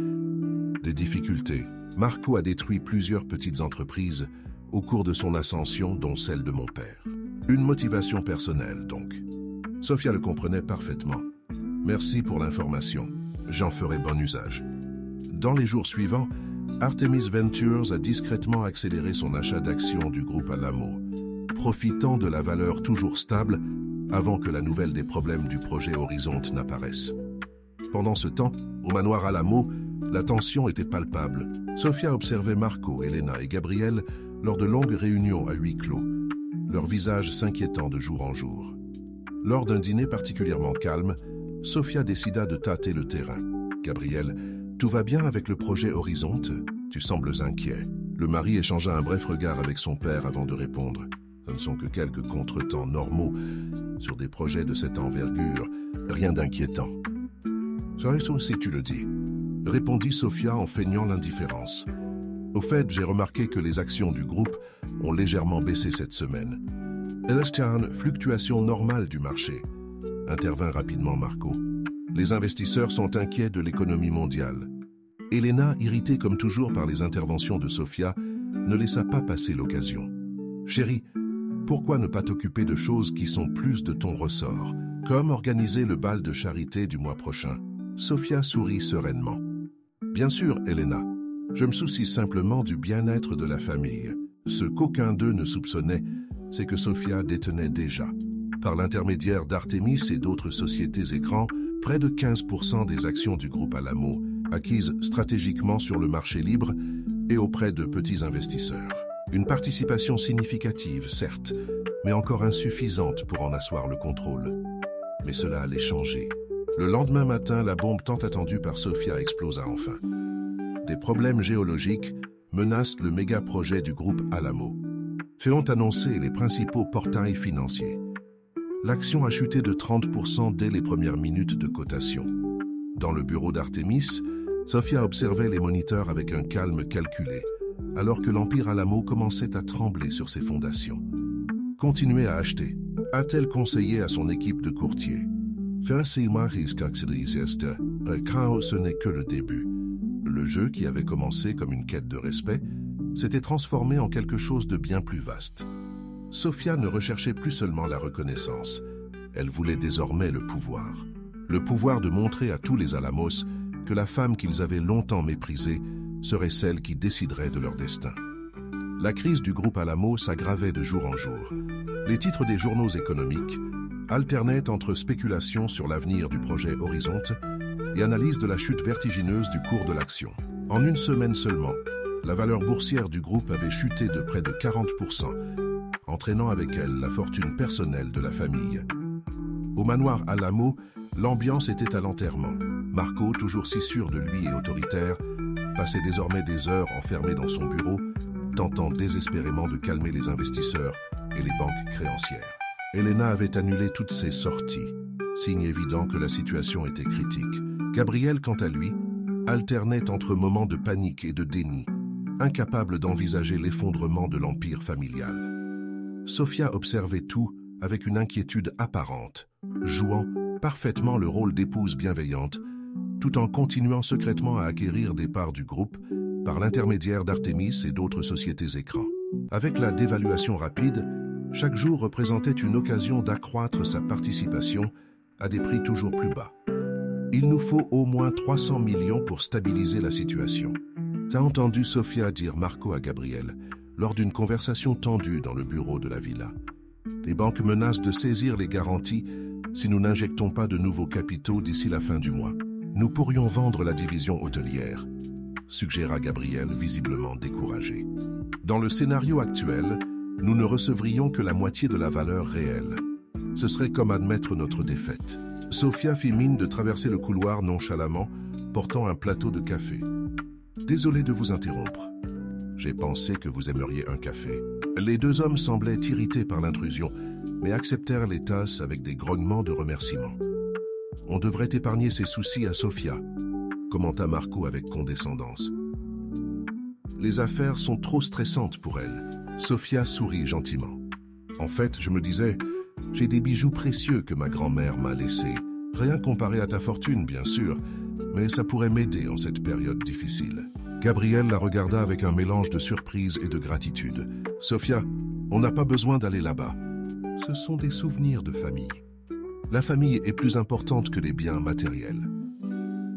des difficultés. Marco a détruit plusieurs petites entreprises au cours de son ascension, dont celle de mon père. Une motivation personnelle, donc. Sofia le comprenait parfaitement. Merci pour l'information. J'en ferai bon usage. Dans les jours suivants, Artemis Ventures a discrètement accéléré son achat d'actions du groupe Alamo, profitant de la valeur toujours stable avant que la nouvelle des problèmes du projet Horizonte n'apparaisse. Pendant ce temps, au manoir Alamo, la tension était palpable. Sofia observait Marco, Elena et Gabriel lors de longues réunions à huis clos, leurs visages s'inquiétant de jour en jour. Lors d'un dîner particulièrement calme, Sofia décida de tâter le terrain. « Gabriel, tout va bien avec le projet Horizonte? Tu sembles inquiet. » Le mari échangea un bref regard avec son père avant de répondre. « Ce ne sont que quelques contretemps normaux sur des projets de cette envergure, rien d'inquiétant. »« Ça aussi, tu le dis. » répondit Sofia en feignant l'indifférence. « Au fait, j'ai remarqué que les actions du groupe ont légèrement baissé cette semaine. » « Elestian, fluctuation normale du marché, » intervint rapidement Marco. « Les investisseurs sont inquiets de l'économie mondiale. » Elena, irritée comme toujours par les interventions de Sofia, ne laissa pas passer l'occasion. « Chérie, pourquoi ne pas t'occuper de choses qui sont plus de ton ressort, comme organiser le bal de charité du mois prochain ?» Sofia sourit sereinement. « Bien sûr, Elena, je me soucie simplement du bien-être de la famille. » Ce qu'aucun d'eux ne soupçonnait, c'est que Sofia détenait déjà, par l'intermédiaire d'Artemis et d'autres sociétés écrans, près de 15% des actions du groupe Alamo, acquises stratégiquement sur le marché libre et auprès de petits investisseurs. Une participation significative, certes, mais encore insuffisante pour en asseoir le contrôle. Mais cela allait changer. Le lendemain matin, la bombe tant attendue par Sofia explosa enfin. Des problèmes géologiques menacent le méga-projet du groupe Alamo. Selon annoncé les principaux portails financiers. L'action a chuté de 30% dès les premières minutes de cotation. Dans le bureau d'Artemis, Sofia observait les moniteurs avec un calme calculé, alors que l'Empire Alamo commençait à trembler sur ses fondations. Continuez à acheter, a-t-elle conseillé à son équipe de courtiers. Ce n'est que le début. Le jeu, qui avait commencé comme une quête de respect, s'était transformé en quelque chose de bien plus vaste. Sofia ne recherchait plus seulement la reconnaissance, elle voulait désormais le pouvoir. Le pouvoir de montrer à tous les Alamos que la femme qu'ils avaient longtemps méprisée serait celle qui déciderait de leur destin. La crise du groupe Alamo s'aggravait de jour en jour. Les titres des journaux économiques alternaient entre spéculations sur l'avenir du projet Horizonte et analyse de la chute vertigineuse du cours de l'action. En une semaine seulement, la valeur boursière du groupe avait chuté de près de 40%, entraînant avec elle la fortune personnelle de la famille. Au manoir Alamo, l'ambiance était à l'enterrement. Marco, toujours si sûr de lui et autoritaire, passait désormais des heures enfermé dans son bureau, tentant désespérément de calmer les investisseurs et les banques créancières. Elena avait annulé toutes ses sorties, signe évident que la situation était critique. Gabriel, quant à lui, alternaient entre moments de panique et de déni, incapables d'envisager l'effondrement de l'empire familial. Sofia observait tout avec une inquiétude apparente, jouant parfaitement le rôle d'épouse bienveillante, tout en continuant secrètement à acquérir des parts du groupe par l'intermédiaire d'Artémis et d'autres sociétés écrans. Avec la dévaluation rapide, chaque jour représentait une occasion d'accroître sa participation à des prix toujours plus bas. Il nous faut au moins 300 millions pour stabiliser la situation. T'as entendu Sofia dire Marco à Gabriel lors d'une conversation tendue dans le bureau de la villa. Les banques menacent de saisir les garanties si nous n'injectons pas de nouveaux capitaux d'ici la fin du mois. Nous pourrions vendre la division hôtelière, suggéra Gabriel, visiblement découragé. Dans le scénario actuel, nous ne recevrions que la moitié de la valeur réelle. Ce serait comme admettre notre défaite. Sofia fit mine de traverser le couloir nonchalamment, portant un plateau de café. Désolé de vous interrompre. J'ai pensé que vous aimeriez un café. Les deux hommes semblaient irrités par l'intrusion, mais acceptèrent les tasses avec des grognements de remerciement. On devrait épargner ses soucis à Sofia, commenta Marco avec condescendance. Les affaires sont trop stressantes pour elle. Sofia sourit gentiment. En fait, je me disais, j'ai des bijoux précieux que ma grand-mère m'a laissés. Rien comparé à ta fortune, bien sûr, mais ça pourrait m'aider en cette période difficile. Gabriel la regarda avec un mélange de surprise et de gratitude. Sofia, on n'a pas besoin d'aller là-bas. Ce sont des souvenirs de famille. La famille est plus importante que les biens matériels,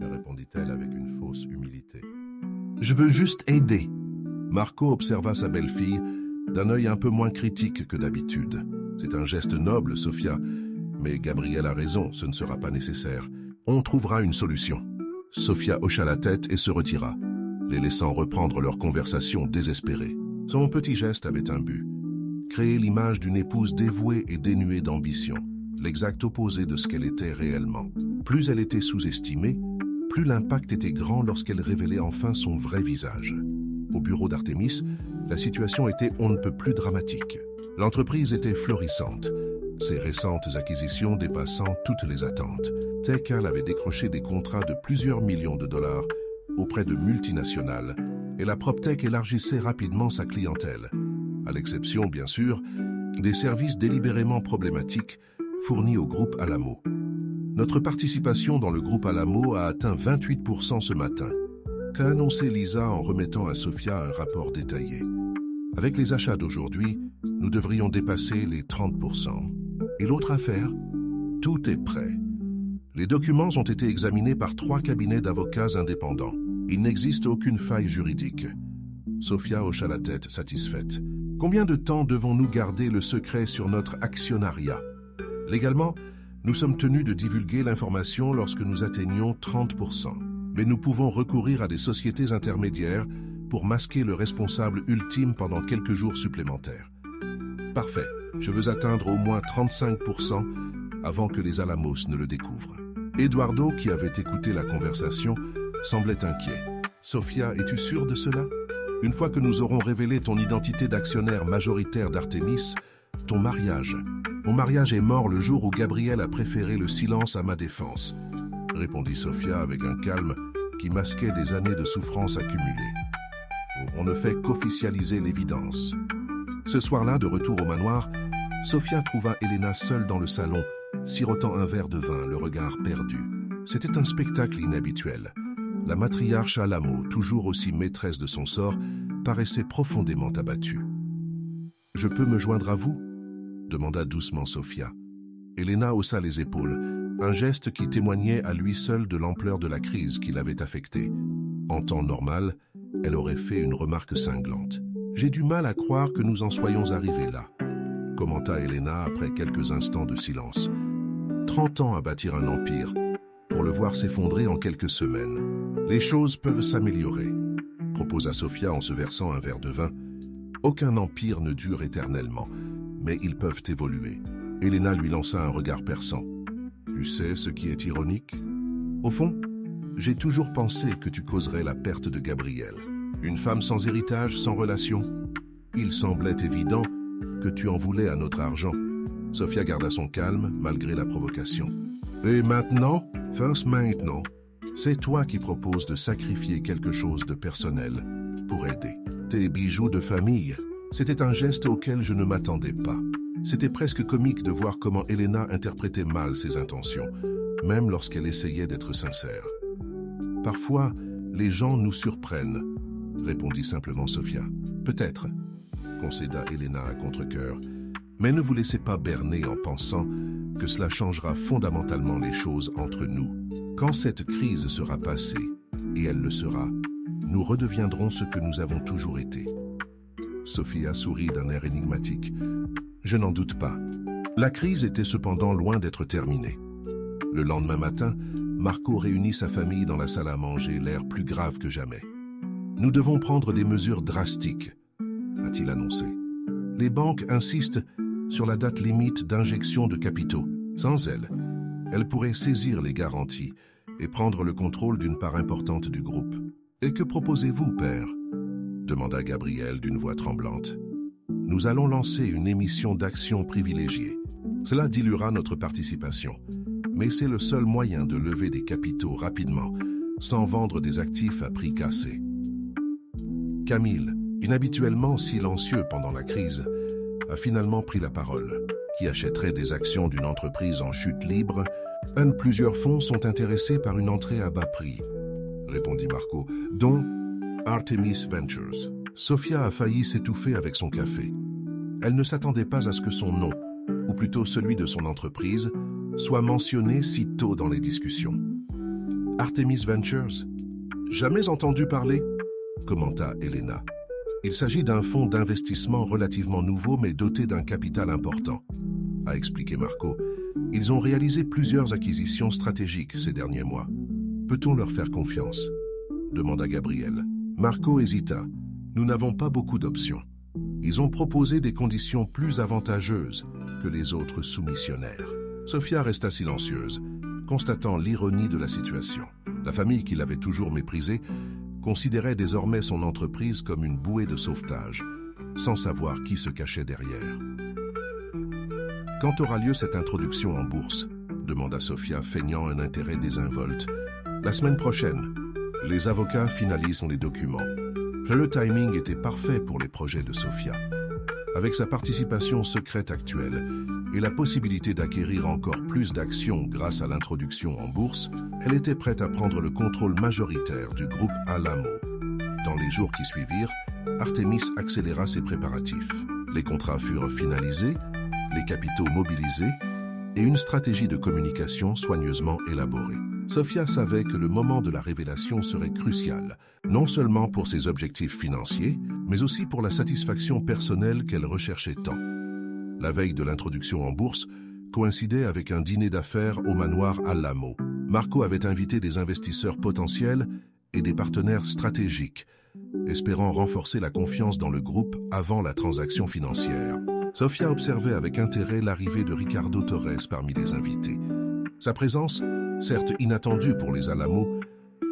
répondit-elle avec une fausse humilité. Je veux juste aider. Marco observa sa belle-fille d'un œil un peu moins critique que d'habitude. C'est un geste noble, Sofia, mais Gabriel a raison, ce ne sera pas nécessaire. On trouvera une solution. Sofia hocha la tête et se retira, les laissant reprendre leur conversation désespérée. Son petit geste avait un but. Créer l'image d'une épouse dévouée et dénuée d'ambition, l'exact opposé de ce qu'elle était réellement. Plus elle était sous-estimée, plus l'impact était grand lorsqu'elle révélait enfin son vrai visage. Au bureau d'Artémis, la situation était on ne peut plus dramatique. L'entreprise était florissante, ses récentes acquisitions dépassant toutes les attentes. Tekal avait décroché des contrats de plusieurs millions de dollars auprès de multinationales, et la PropTech élargissait rapidement sa clientèle, à l'exception, bien sûr, des services délibérément problématiques fournis au groupe Alamo. Notre participation dans le groupe Alamo a atteint 28% ce matin, qu'a annoncé Lisa en remettant à Sofia un rapport détaillé. Avec les achats d'aujourd'hui, nous devrions dépasser les 30%. Et l'autre affaire? Tout est prêt. Les documents ont été examinés par 3 cabinets d'avocats indépendants. Il n'existe aucune faille juridique. Sofia hocha la tête, satisfaite. Combien de temps devons-nous garder le secret sur notre actionnariat? Légalement, nous sommes tenus de divulguer l'information lorsque nous atteignons 30%. Mais nous pouvons recourir à des sociétés intermédiaires pour masquer le responsable ultime pendant quelques jours supplémentaires. Parfait, je veux atteindre au moins 35% avant que les Alamos ne le découvrent. Eduardo, qui avait écouté la conversation, semblait inquiet. Sofia, es-tu sûre de cela? Une fois que nous aurons révélé ton identité d'actionnaire majoritaire d'Artémis, ton mariage. Mon mariage est mort le jour où Gabriel a préféré le silence à ma défense, répondit Sofia avec un calme qui masquait des années de souffrance accumulées. On ne fait qu'officialiser l'évidence. Ce soir-là, de retour au manoir, Sofia trouva Elena seule dans le salon, sirotant un verre de vin, le regard perdu. C'était un spectacle inhabituel. La matriarche Alamo, toujours aussi maîtresse de son sort, paraissait profondément abattue. « Je peux me joindre à vous ?» demanda doucement Sofia. Elena haussa les épaules, un geste qui témoignait à lui seul de l'ampleur de la crise qui l'avait affectée. En temps normal, elle aurait fait une remarque cinglante. « J'ai du mal à croire que nous en soyons arrivés là », commenta Elena après quelques instants de silence. 30 ans à bâtir un empire, pour le voir s'effondrer en quelques semaines. Les choses peuvent s'améliorer, proposa Sofia en se versant un verre de vin. Aucun empire ne dure éternellement, mais ils peuvent évoluer. Elena lui lança un regard perçant. Tu sais ce qui est ironique? Au fond, j'ai toujours pensé que tu causerais la perte de Gabriel. Une femme sans héritage, sans relation. Il semblait évident que tu en voulais à notre argent. Sofia garda son calme, malgré la provocation. Et maintenant? Maintenant. C'est toi qui proposes de sacrifier quelque chose de personnel pour aider. Tes bijoux de famille, c'était un geste auquel je ne m'attendais pas. C'était presque comique de voir comment Elena interprétait mal ses intentions, même lorsqu'elle essayait d'être sincère. Parfois, les gens nous surprennent, répondit simplement Sofia. Peut-être, concéda Elena à contre-cœur, mais ne vous laissez pas berner en pensant que cela changera fondamentalement les choses entre nous. Quand cette crise sera passée, et elle le sera, nous redeviendrons ce que nous avons toujours été. Sofia sourit d'un air énigmatique. Je n'en doute pas. La crise était cependant loin d'être terminée. Le lendemain matin, Marco réunit sa famille dans la salle à manger, l'air plus grave que jamais. Nous devons prendre des mesures drastiques, a-t-il annoncé. Les banques insistent sur la date limite d'injection de capitaux. Sans elle pourrait saisir les garanties et prendre le contrôle d'une part importante du groupe. Et que proposez-vous, père ? Demanda Gabriel d'une voix tremblante. Nous allons lancer une émission d'actions privilégiée. Cela diluera notre participation, mais c'est le seul moyen de lever des capitaux rapidement, sans vendre des actifs à prix cassé. Camille, inhabituellement silencieux pendant la crise, a finalement pris la parole. Qui achèterait des actions d'une entreprise en chute libre? Plusieurs fonds sont intéressés par une entrée à bas prix, répondit Marco, dont Artemis Ventures. Sofia a failli s'étouffer avec son café. Elle ne s'attendait pas à ce que son nom, ou plutôt celui de son entreprise, soit mentionné si tôt dans les discussions. Artemis Ventures? Jamais entendu parler? Commenta Elena. Il s'agit d'un fonds d'investissement relativement nouveau mais doté d'un capital important, a expliqué Marco. Ils ont réalisé plusieurs acquisitions stratégiques ces derniers mois. Peut-on leur faire confiance? Demanda Gabriel. Marco hésita. Nous n'avons pas beaucoup d'options. Ils ont proposé des conditions plus avantageuses que les autres soumissionnaires. Sofia resta silencieuse, constatant l'ironie de la situation. La famille qui l'avait toujours méprisée considérait désormais son entreprise comme une bouée de sauvetage, sans savoir qui se cachait derrière. Quand aura lieu cette introduction en bourse? Demanda Sofia, feignant un intérêt désinvolte. La semaine prochaine. Les avocats finalisent les documents. Le timing était parfait pour les projets de Sofia. Avec sa participation secrète actuelle et la possibilité d'acquérir encore plus d'actions grâce à l'introduction en bourse, elle était prête à prendre le contrôle majoritaire du groupe Alamo. Dans les jours qui suivirent, Artemis accéléra ses préparatifs. Les contrats furent finalisés, les capitaux mobilisés et une stratégie de communication soigneusement élaborée. Sofia savait que le moment de la révélation serait crucial, non seulement pour ses objectifs financiers, mais aussi pour la satisfaction personnelle qu'elle recherchait tant. La veille de l'introduction en bourse coïncidait avec un dîner d'affaires au manoir Alamo. Marco avait invité des investisseurs potentiels et des partenaires stratégiques, espérant renforcer la confiance dans le groupe avant la transaction financière. Sofia observait avec intérêt l'arrivée de Ricardo Torres parmi les invités. Sa présence, certes inattendue pour les Alamo,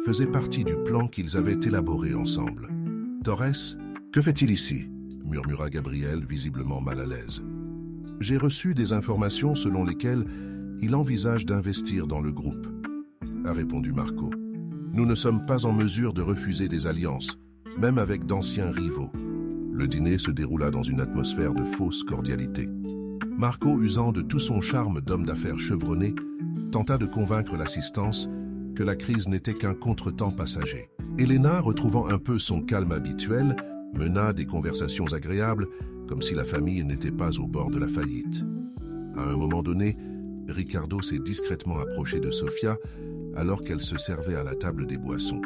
faisait partie du plan qu'ils avaient élaboré ensemble. « Torres, que fait-il ici ?» murmura Gabriel, visiblement mal à l'aise. « J'ai reçu des informations selon lesquelles il envisage d'investir dans le groupe, » a répondu Marco. « Nous ne sommes pas en mesure de refuser des alliances, même avec d'anciens rivaux. » Le dîner se déroula dans une atmosphère de fausse cordialité. Marco, usant de tout son charme d'homme d'affaires chevronné, tenta de convaincre l'assistance que la crise n'était qu'un contretemps passager. Elena, retrouvant un peu son calme habituel, mena des conversations agréables, comme si la famille n'était pas au bord de la faillite. À un moment donné, Ricardo s'est discrètement approché de Sofia alors qu'elle se servait à la table des boissons.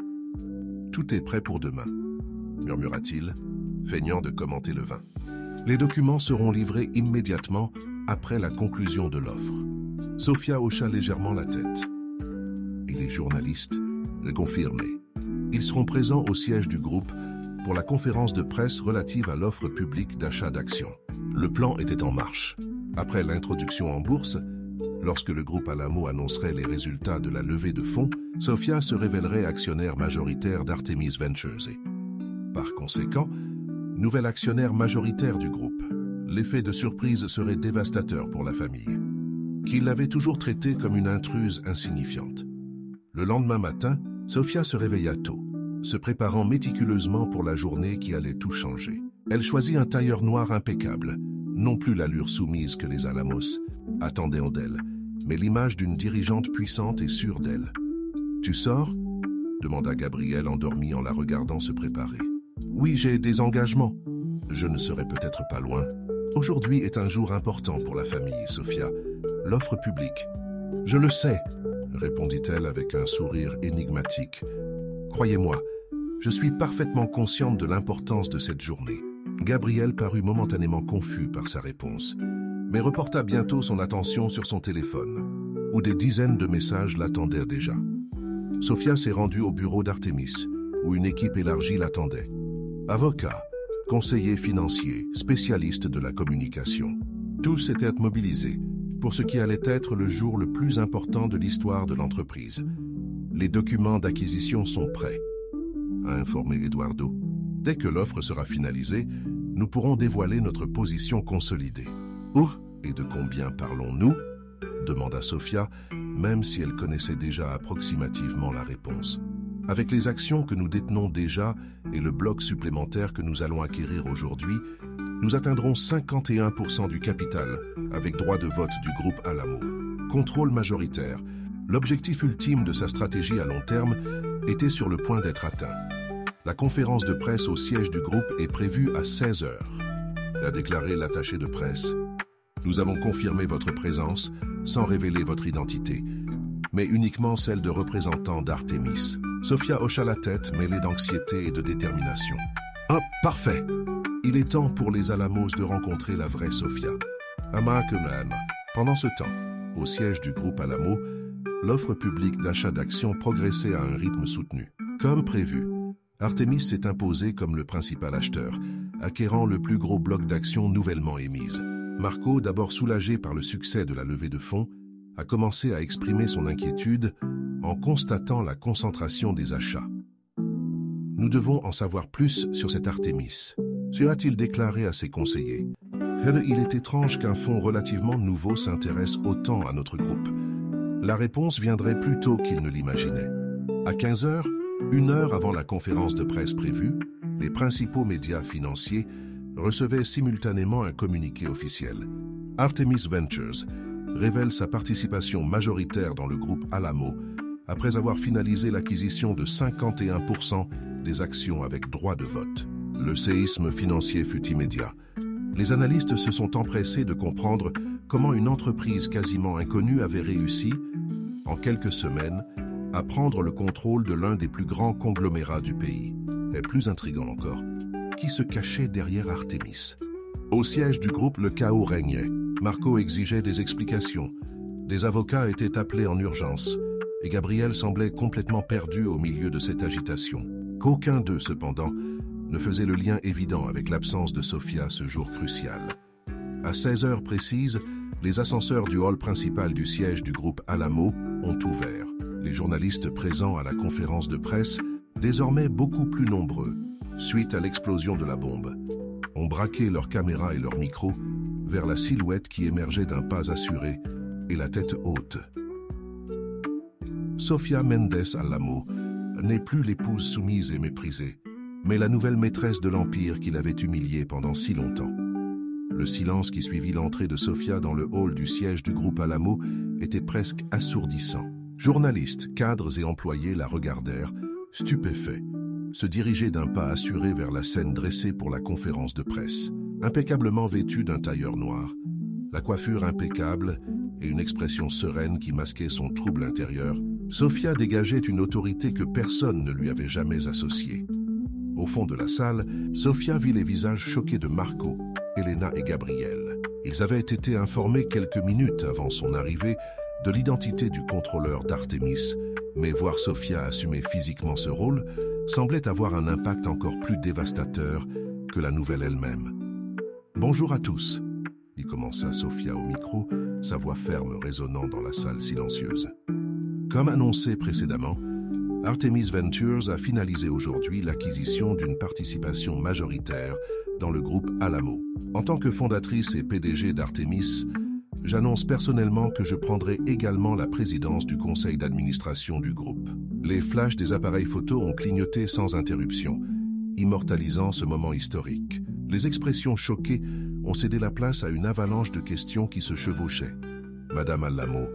« Tout est prêt pour demain », murmura-t-il, feignant de commenter le vin. Les documents seront livrés immédiatement après la conclusion de l'offre. Sofia hocha légèrement la tête. Et les journalistes le confirmaient. Ils seront présents au siège du groupe pour la conférence de presse relative à l'offre publique d'achat d'actions. Le plan était en marche. Après l'introduction en bourse, lorsque le groupe Alamo annoncerait les résultats de la levée de fonds, Sofia se révélerait actionnaire majoritaire d'Artemis Ventures et, par conséquent, nouvel actionnaire majoritaire du groupe. L'effet de surprise serait dévastateur pour la famille, qui l'avait toujours traitée comme une intruse insignifiante. Le lendemain matin, Sofia se réveilla tôt, se préparant méticuleusement pour la journée qui allait tout changer. Elle choisit un tailleur noir impeccable, non plus l'allure soumise que les Alamos attendaient d'elle, mais l'image d'une dirigeante puissante et sûre d'elle. « Tu sors ?» demanda Gabriel endormi en la regardant se préparer. « Oui, j'ai des engagements. Je ne serai peut-être pas loin. Aujourd'hui est un jour important pour la famille, Sofia. L'offre publique. »« Je le sais, » répondit-elle avec un sourire énigmatique. « Croyez-moi, je suis parfaitement consciente de l'importance de cette journée. » Gabriel parut momentanément confus par sa réponse, mais reporta bientôt son attention sur son téléphone, où des dizaines de messages l'attendaient déjà. Sofia s'est rendue au bureau d'Artemis, où une équipe élargie l'attendait. Avocats, conseillers financiers, spécialistes de la communication. Tous étaient mobilisés pour ce qui allait être le jour le plus important de l'histoire de l'entreprise. Les documents d'acquisition sont prêts, a informé Eduardo. Dès que l'offre sera finalisée, nous pourrons dévoiler notre position consolidée. « Où et de combien parlons-nous » demanda Sofia, même si elle connaissait déjà approximativement la réponse. « Avec les actions que nous détenons déjà et le bloc supplémentaire que nous allons acquérir aujourd'hui, nous atteindrons 51% du capital avec droit de vote du groupe Alamo. Contrôle majoritaire. L'objectif ultime de sa stratégie à long terme était sur le point d'être atteint. La conférence de presse au siège du groupe est prévue à 16 heures, a déclaré l'attaché de presse. Nous avons confirmé votre présence sans révéler votre identité, mais uniquement celle de représentants d'Artemis. Sofia hocha la tête, mêlée d'anxiété et de détermination. Ah, parfait! Il est temps pour les Alamos de rencontrer la vraie Sofia. Amakuman. Pendant ce temps, au siège du groupe Alamo, l'offre publique d'achat d'actions progressait à un rythme soutenu. Comme prévu, Artemis s'est imposé comme le principal acheteur, acquérant le plus gros bloc d'actions nouvellement émises. Marco, d'abord soulagé par le succès de la levée de fonds, a commencé à exprimer son inquiétude en constatant la concentration des achats. « Nous devons en savoir plus sur cet Artemis », a-t-il déclaré à ses conseillers. « Il est étrange qu'un fonds relativement nouveau s'intéresse autant à notre groupe. » La réponse viendrait plus tôt qu'il ne l'imaginait. À 15 heures, 1 heure avant la conférence de presse prévue, les principaux médias financiers recevaient simultanément un communiqué officiel. Artemis Ventures révèle sa participation majoritaire dans le groupe Alamo après avoir finalisé l'acquisition de 51% des actions avec droit de vote. Le séisme financier fut immédiat. Les analystes se sont empressés de comprendre comment une entreprise quasiment inconnue avait réussi, en quelques semaines, à prendre le contrôle de l'un des plus grands conglomérats du pays. Et plus intriguant encore, qui se cachait derrière Artemis. Au siège du groupe, le chaos régnait. Marco exigeait des explications. Des avocats étaient appelés en urgence, et Gabriel semblait complètement perdu au milieu de cette agitation. Qu'aucun d'eux, cependant, ne faisait le lien évident avec l'absence de Sofia ce jour crucial. À 16 heures précises, les ascenseurs du hall principal du siège du groupe Alamo ont ouvert. Les journalistes présents à la conférence de presse, désormais beaucoup plus nombreux, suite à l'explosion de la bombe, ont braqué leurs caméras et leurs micros vers la silhouette qui émergeait d'un pas assuré et la tête haute. Sofia Mendes Alamo n'est plus l'épouse soumise et méprisée, mais la nouvelle maîtresse de l'Empire qui l'avait humiliée pendant si longtemps. Le silence qui suivit l'entrée de Sofia dans le hall du siège du groupe Alamo était presque assourdissant. Journalistes, cadres et employés la regardèrent, stupéfaits, se diriger d'un pas assuré vers la scène dressée pour la conférence de presse. Impeccablement vêtue d'un tailleur noir, la coiffure impeccable et une expression sereine qui masquait son trouble intérieur, Sofia dégageait une autorité que personne ne lui avait jamais associée. Au fond de la salle, Sofia vit les visages choqués de Marco, Elena et Gabriel. Ils avaient été informés quelques minutes avant son arrivée de l'identité du contrôleur d'Artemis, mais voir Sofia assumer physiquement ce rôle semblait avoir un impact encore plus dévastateur que la nouvelle elle-même. « Bonjour à tous », y commença Sofia au micro, sa voix ferme résonnant dans la salle silencieuse. Comme annoncé précédemment, Artemis Ventures a finalisé aujourd'hui l'acquisition d'une participation majoritaire dans le groupe Alamo. En tant que fondatrice et PDG d'Artemis, J'annonce personnellement que je prendrai également la présidence du conseil d'administration du groupe. » Les flashs des appareils photo ont clignoté sans interruption, immortalisant ce moment historique. Les expressions choquées ont cédé la place à une avalanche de questions qui se chevauchaient. « Madame Al-Lamo,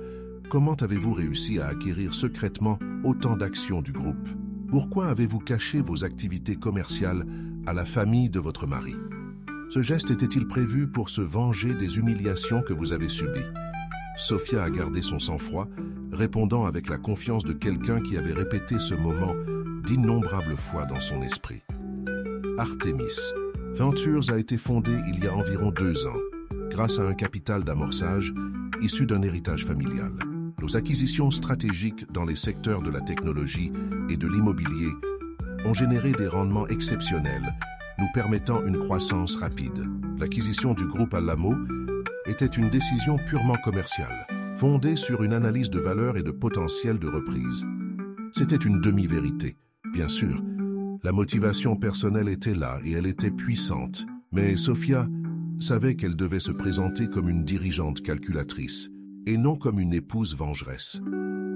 comment avez-vous réussi à acquérir secrètement autant d'actions du groupe? Pourquoi avez-vous caché vos activités commerciales à la famille de votre mari? Ce geste était-il prévu pour se venger des humiliations que vous avez subies? » Sophia a gardé son sang-froid, répondant avec la confiance de quelqu'un qui avait répété ce moment d'innombrables fois dans son esprit. Artemis Ventures a été fondée il y a environ 2 ans, grâce à un capital d'amorçage issu d'un héritage familial. Nos acquisitions stratégiques dans les secteurs de la technologie et de l'immobilier ont généré des rendements exceptionnels, nous permettant une croissance rapide. L'acquisition du groupe Al-Lamo était une décision purement commerciale, fondée sur une analyse de valeur et de potentiel de reprise. C'était une demi-vérité, bien sûr. La motivation personnelle était là et elle était puissante. Mais Sophia savait qu'elle devait se présenter comme une dirigeante calculatrice et non comme une épouse vengeresse.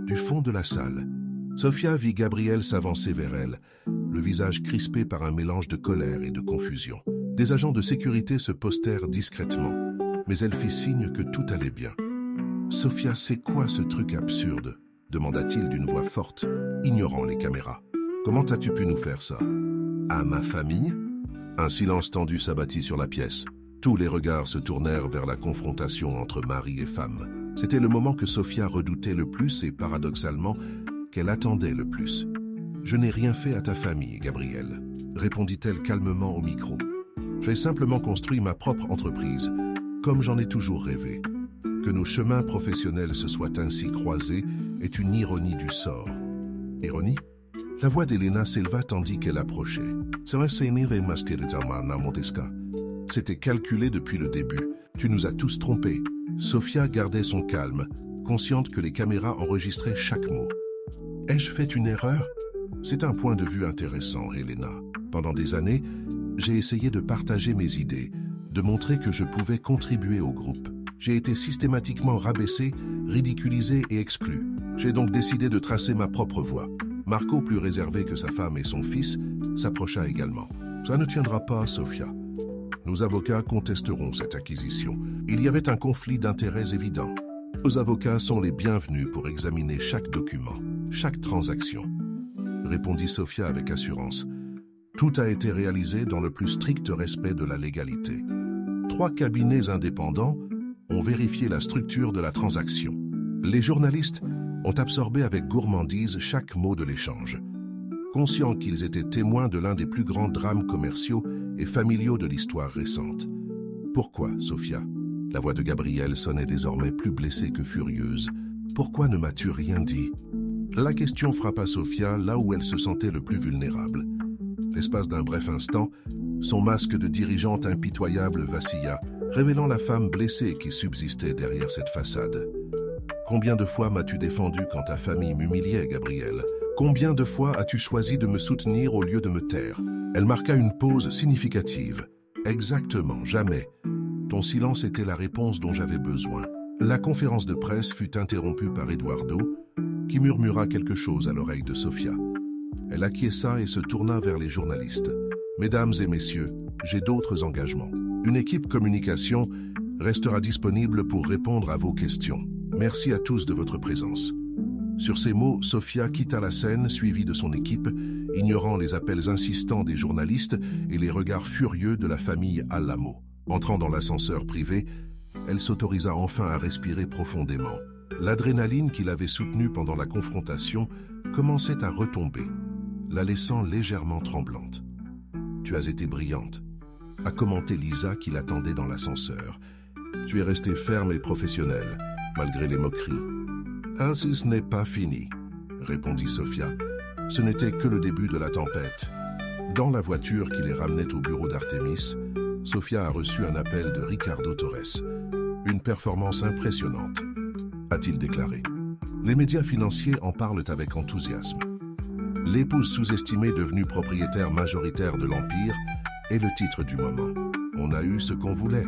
Du fond de la salle, Sophia vit Gabriel s'avancer vers elle, le visage crispé par un mélange de colère et de confusion. Des agents de sécurité se postèrent discrètement, mais elle fit signe que tout allait bien. « Sophia, c'est quoi ce truc absurde ?» demanda-t-il d'une voix forte, ignorant les caméras. « Comment as-tu pu nous faire ça? À ma famille ?» Un silence tendu s'abattit sur la pièce. Tous les regards se tournèrent vers la confrontation entre mari et femme. C'était le moment que Sophia redoutait le plus et, paradoxalement, qu'elle attendait le plus. « Je n'ai rien fait à ta famille, Gabriel, » répondit-elle calmement au micro. « J'ai simplement construit ma propre entreprise, comme j'en ai toujours rêvé. Que nos chemins professionnels se soient ainsi croisés est une ironie du sort. » Ironie? La voix d'Elena s'éleva tandis qu'elle approchait. C'était calculé depuis le début. Tu nous as tous trompés. Sophia gardait son calme, consciente que les caméras enregistraient chaque mot. Ai-je fait une erreur? C'est un point de vue intéressant, Elena. Pendant des années, j'ai essayé de partager mes idées, de montrer que je pouvais contribuer au groupe. J'ai été systématiquement rabaissé, ridiculisé et exclu. J'ai donc décidé de tracer ma propre voie. Marco, plus réservé que sa femme et son fils, s'approcha également. « Ça ne tiendra pas, Sophia. Nos avocats contesteront cette acquisition. Il y avait un conflit d'intérêts évident. Nos avocats sont les bienvenus pour examiner chaque document, chaque transaction. » Répondit Sophia avec assurance. Tout a été réalisé dans le plus strict respect de la légalité. 3 cabinets indépendants ont vérifié la structure de la transaction. Les journalistes ont absorbé avec gourmandise chaque mot de l'échange, conscients qu'ils étaient témoins de l'un des plus grands drames commerciaux et familiaux de l'histoire récente. « Pourquoi, Sophia ?» La voix de Gabriel sonnait désormais plus blessée que furieuse. « Pourquoi ne m'as-tu rien dit ?» La question frappa Sophia là où elle se sentait le plus vulnérable. L'espace d'un bref instant, son masque de dirigeante impitoyable vacilla, révélant la femme blessée qui subsistait derrière cette façade. « Combien de fois m'as-tu défendu quand ta famille m'humiliait, Gabriel? Combien de fois as-tu choisi de me soutenir au lieu de me taire ?» Elle marqua une pause significative. « Exactement, jamais. Ton silence était la réponse dont j'avais besoin. » La conférence de presse fut interrompue par Eduardo, qui murmura quelque chose à l'oreille de Sophia. Elle acquiesça et se tourna vers les journalistes. « Mesdames et messieurs, j'ai d'autres engagements. Une équipe communication restera disponible pour répondre à vos questions. Merci à tous de votre présence. » Sur ces mots, Sophia quitta la scène, suivie de son équipe, ignorant les appels insistants des journalistes et les regards furieux de la famille Al-Lamo. Entrant dans l'ascenseur privé, elle s'autorisa enfin à respirer profondément. L'adrénaline qui l'avait soutenue pendant la confrontation commençait à retomber, la laissant légèrement tremblante. « Tu as été brillante », a commenté Lisa qui l'attendait dans l'ascenseur. « Tu es restée ferme et professionnelle, malgré les moqueries. »« Ainsi ce n'est pas fini », répondit Sophia. « Ce n'était que le début de la tempête. » Dans la voiture qui les ramenait au bureau d'Artemis, Sophia a reçu un appel de Ricardo Torres. « Une performance impressionnante », a-t-il déclaré. Les médias financiers en parlent avec enthousiasme. L'épouse sous-estimée devenue propriétaire majoritaire de l'Empire est le titre du moment. « On a eu ce qu'on voulait »,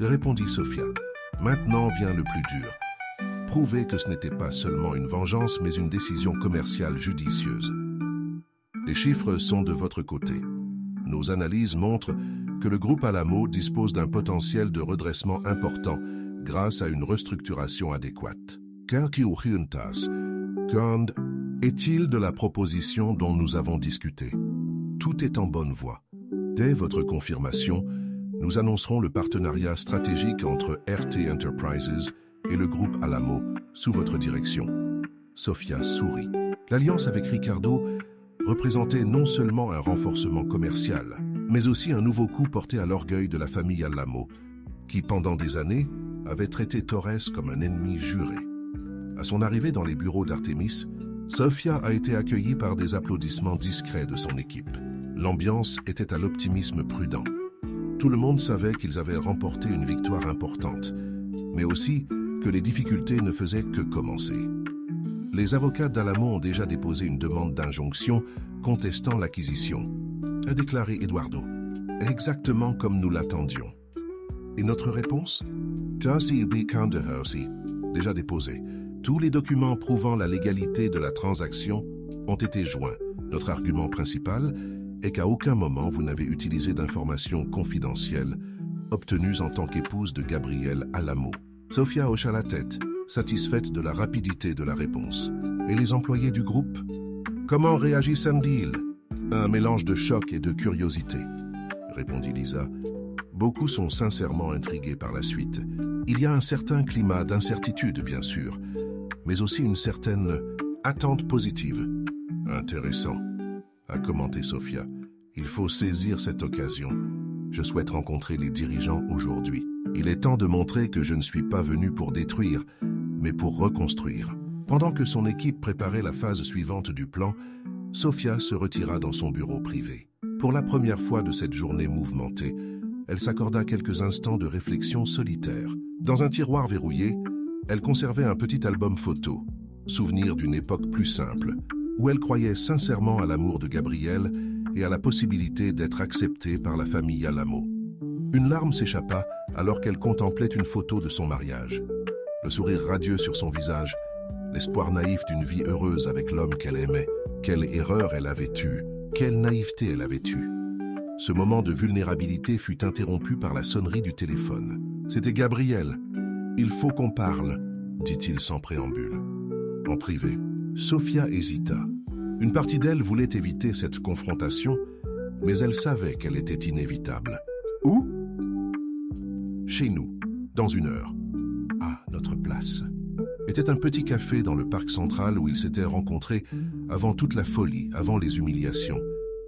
répondit Sophia. « Maintenant vient le plus dur. Prouver que ce n'était pas seulement une vengeance, mais une décision commerciale judicieuse. Les chiffres sont de votre côté. Nos analyses montrent que le groupe Alamo dispose d'un potentiel de redressement important grâce à une restructuration adéquate. Qu'en est-il de la proposition dont nous avons discuté? Tout est en bonne voie. Dès votre confirmation, nous annoncerons le partenariat stratégique entre RT Enterprises et le groupe Alamo sous votre direction. Sophia sourit. L'alliance avec Ricardo représentait non seulement un renforcement commercial, mais aussi un nouveau coup porté à l'orgueil de la famille Alamo, qui pendant des années avait traité Torres comme un ennemi juré. À son arrivée dans les bureaux d'Artemis, Sophia a été accueillie par des applaudissements discrets de son équipe. L'ambiance était à l'optimisme prudent. Tout le monde savait qu'ils avaient remporté une victoire importante, mais aussi que les difficultés ne faisaient que commencer. Les avocats d'Alamo ont déjà déposé une demande d'injonction contestant l'acquisition, a déclaré Eduardo, exactement comme nous l'attendions. Et notre réponse? Déjà déposé. Tous les documents prouvant la légalité de la transaction ont été joints. Notre argument principal est qu'à aucun moment vous n'avez utilisé d'informations confidentielles obtenues en tant qu'épouse de Gabriel Alamo. Sophia hocha la tête, satisfaite de la rapidité de la réponse. Et les employés du groupe? Comment réagissent-ils? Un mélange de choc et de curiosité, répondit Lisa. Beaucoup sont sincèrement intrigués par la suite. Il y a un certain climat d'incertitude, bien sûr, mais aussi une certaine attente positive. Intéressant, a commenté Sophia. Il faut saisir cette occasion. Je souhaite rencontrer les dirigeants aujourd'hui. Il est temps de montrer que je ne suis pas venu pour détruire, mais pour reconstruire. Pendant que son équipe préparait la phase suivante du plan, Sophia se retira dans son bureau privé. Pour la première fois de cette journée mouvementée, elle s'accorda quelques instants de réflexion solitaire. Dans un tiroir verrouillé, elle conservait un petit album photo, souvenir d'une époque plus simple, où elle croyait sincèrement à l'amour de Gabriel et à la possibilité d'être acceptée par la famille Alamo. Une larme s'échappa alors qu'elle contemplait une photo de son mariage. Le sourire radieux sur son visage, l'espoir naïf d'une vie heureuse avec l'homme qu'elle aimait. Quelle erreur elle avait eue, quelle naïveté elle avait eue. Ce moment de vulnérabilité fut interrompu par la sonnerie du téléphone. C'était Gabriel. « Il faut qu'on parle », dit-il sans préambule. En privé, Sophia hésita. Une partie d'elle voulait éviter cette confrontation, mais elle savait qu'elle était inévitable. « Où ?»« Chez nous, dans 1 heure. » Ah, notre place. Était un petit café dans le parc central où ils s'étaient rencontrés avant toute la folie, avant les humiliations,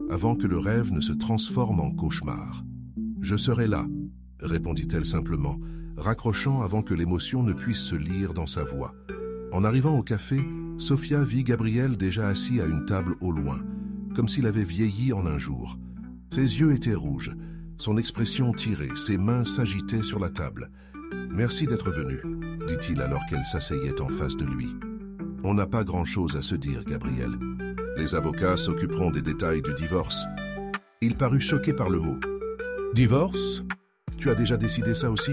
avant que le rêve ne se transforme en cauchemar. « Je serai là », répondit-elle simplement, raccrochant avant que l'émotion ne puisse se lire dans sa voix. En arrivant au café, Sophia vit Gabriel déjà assis à une table au loin, comme s'il avait vieilli en un jour. Ses yeux étaient rouges, son expression tirée, ses mains s'agitaient sur la table. « Merci d'être venu », dit-il alors qu'elle s'asseyait en face de lui. « On n'a pas grand-chose à se dire, Gabriel. Les avocats s'occuperont des détails du divorce. » Il parut choqué par le mot. « Divorce? Tu as déjà décidé ça aussi?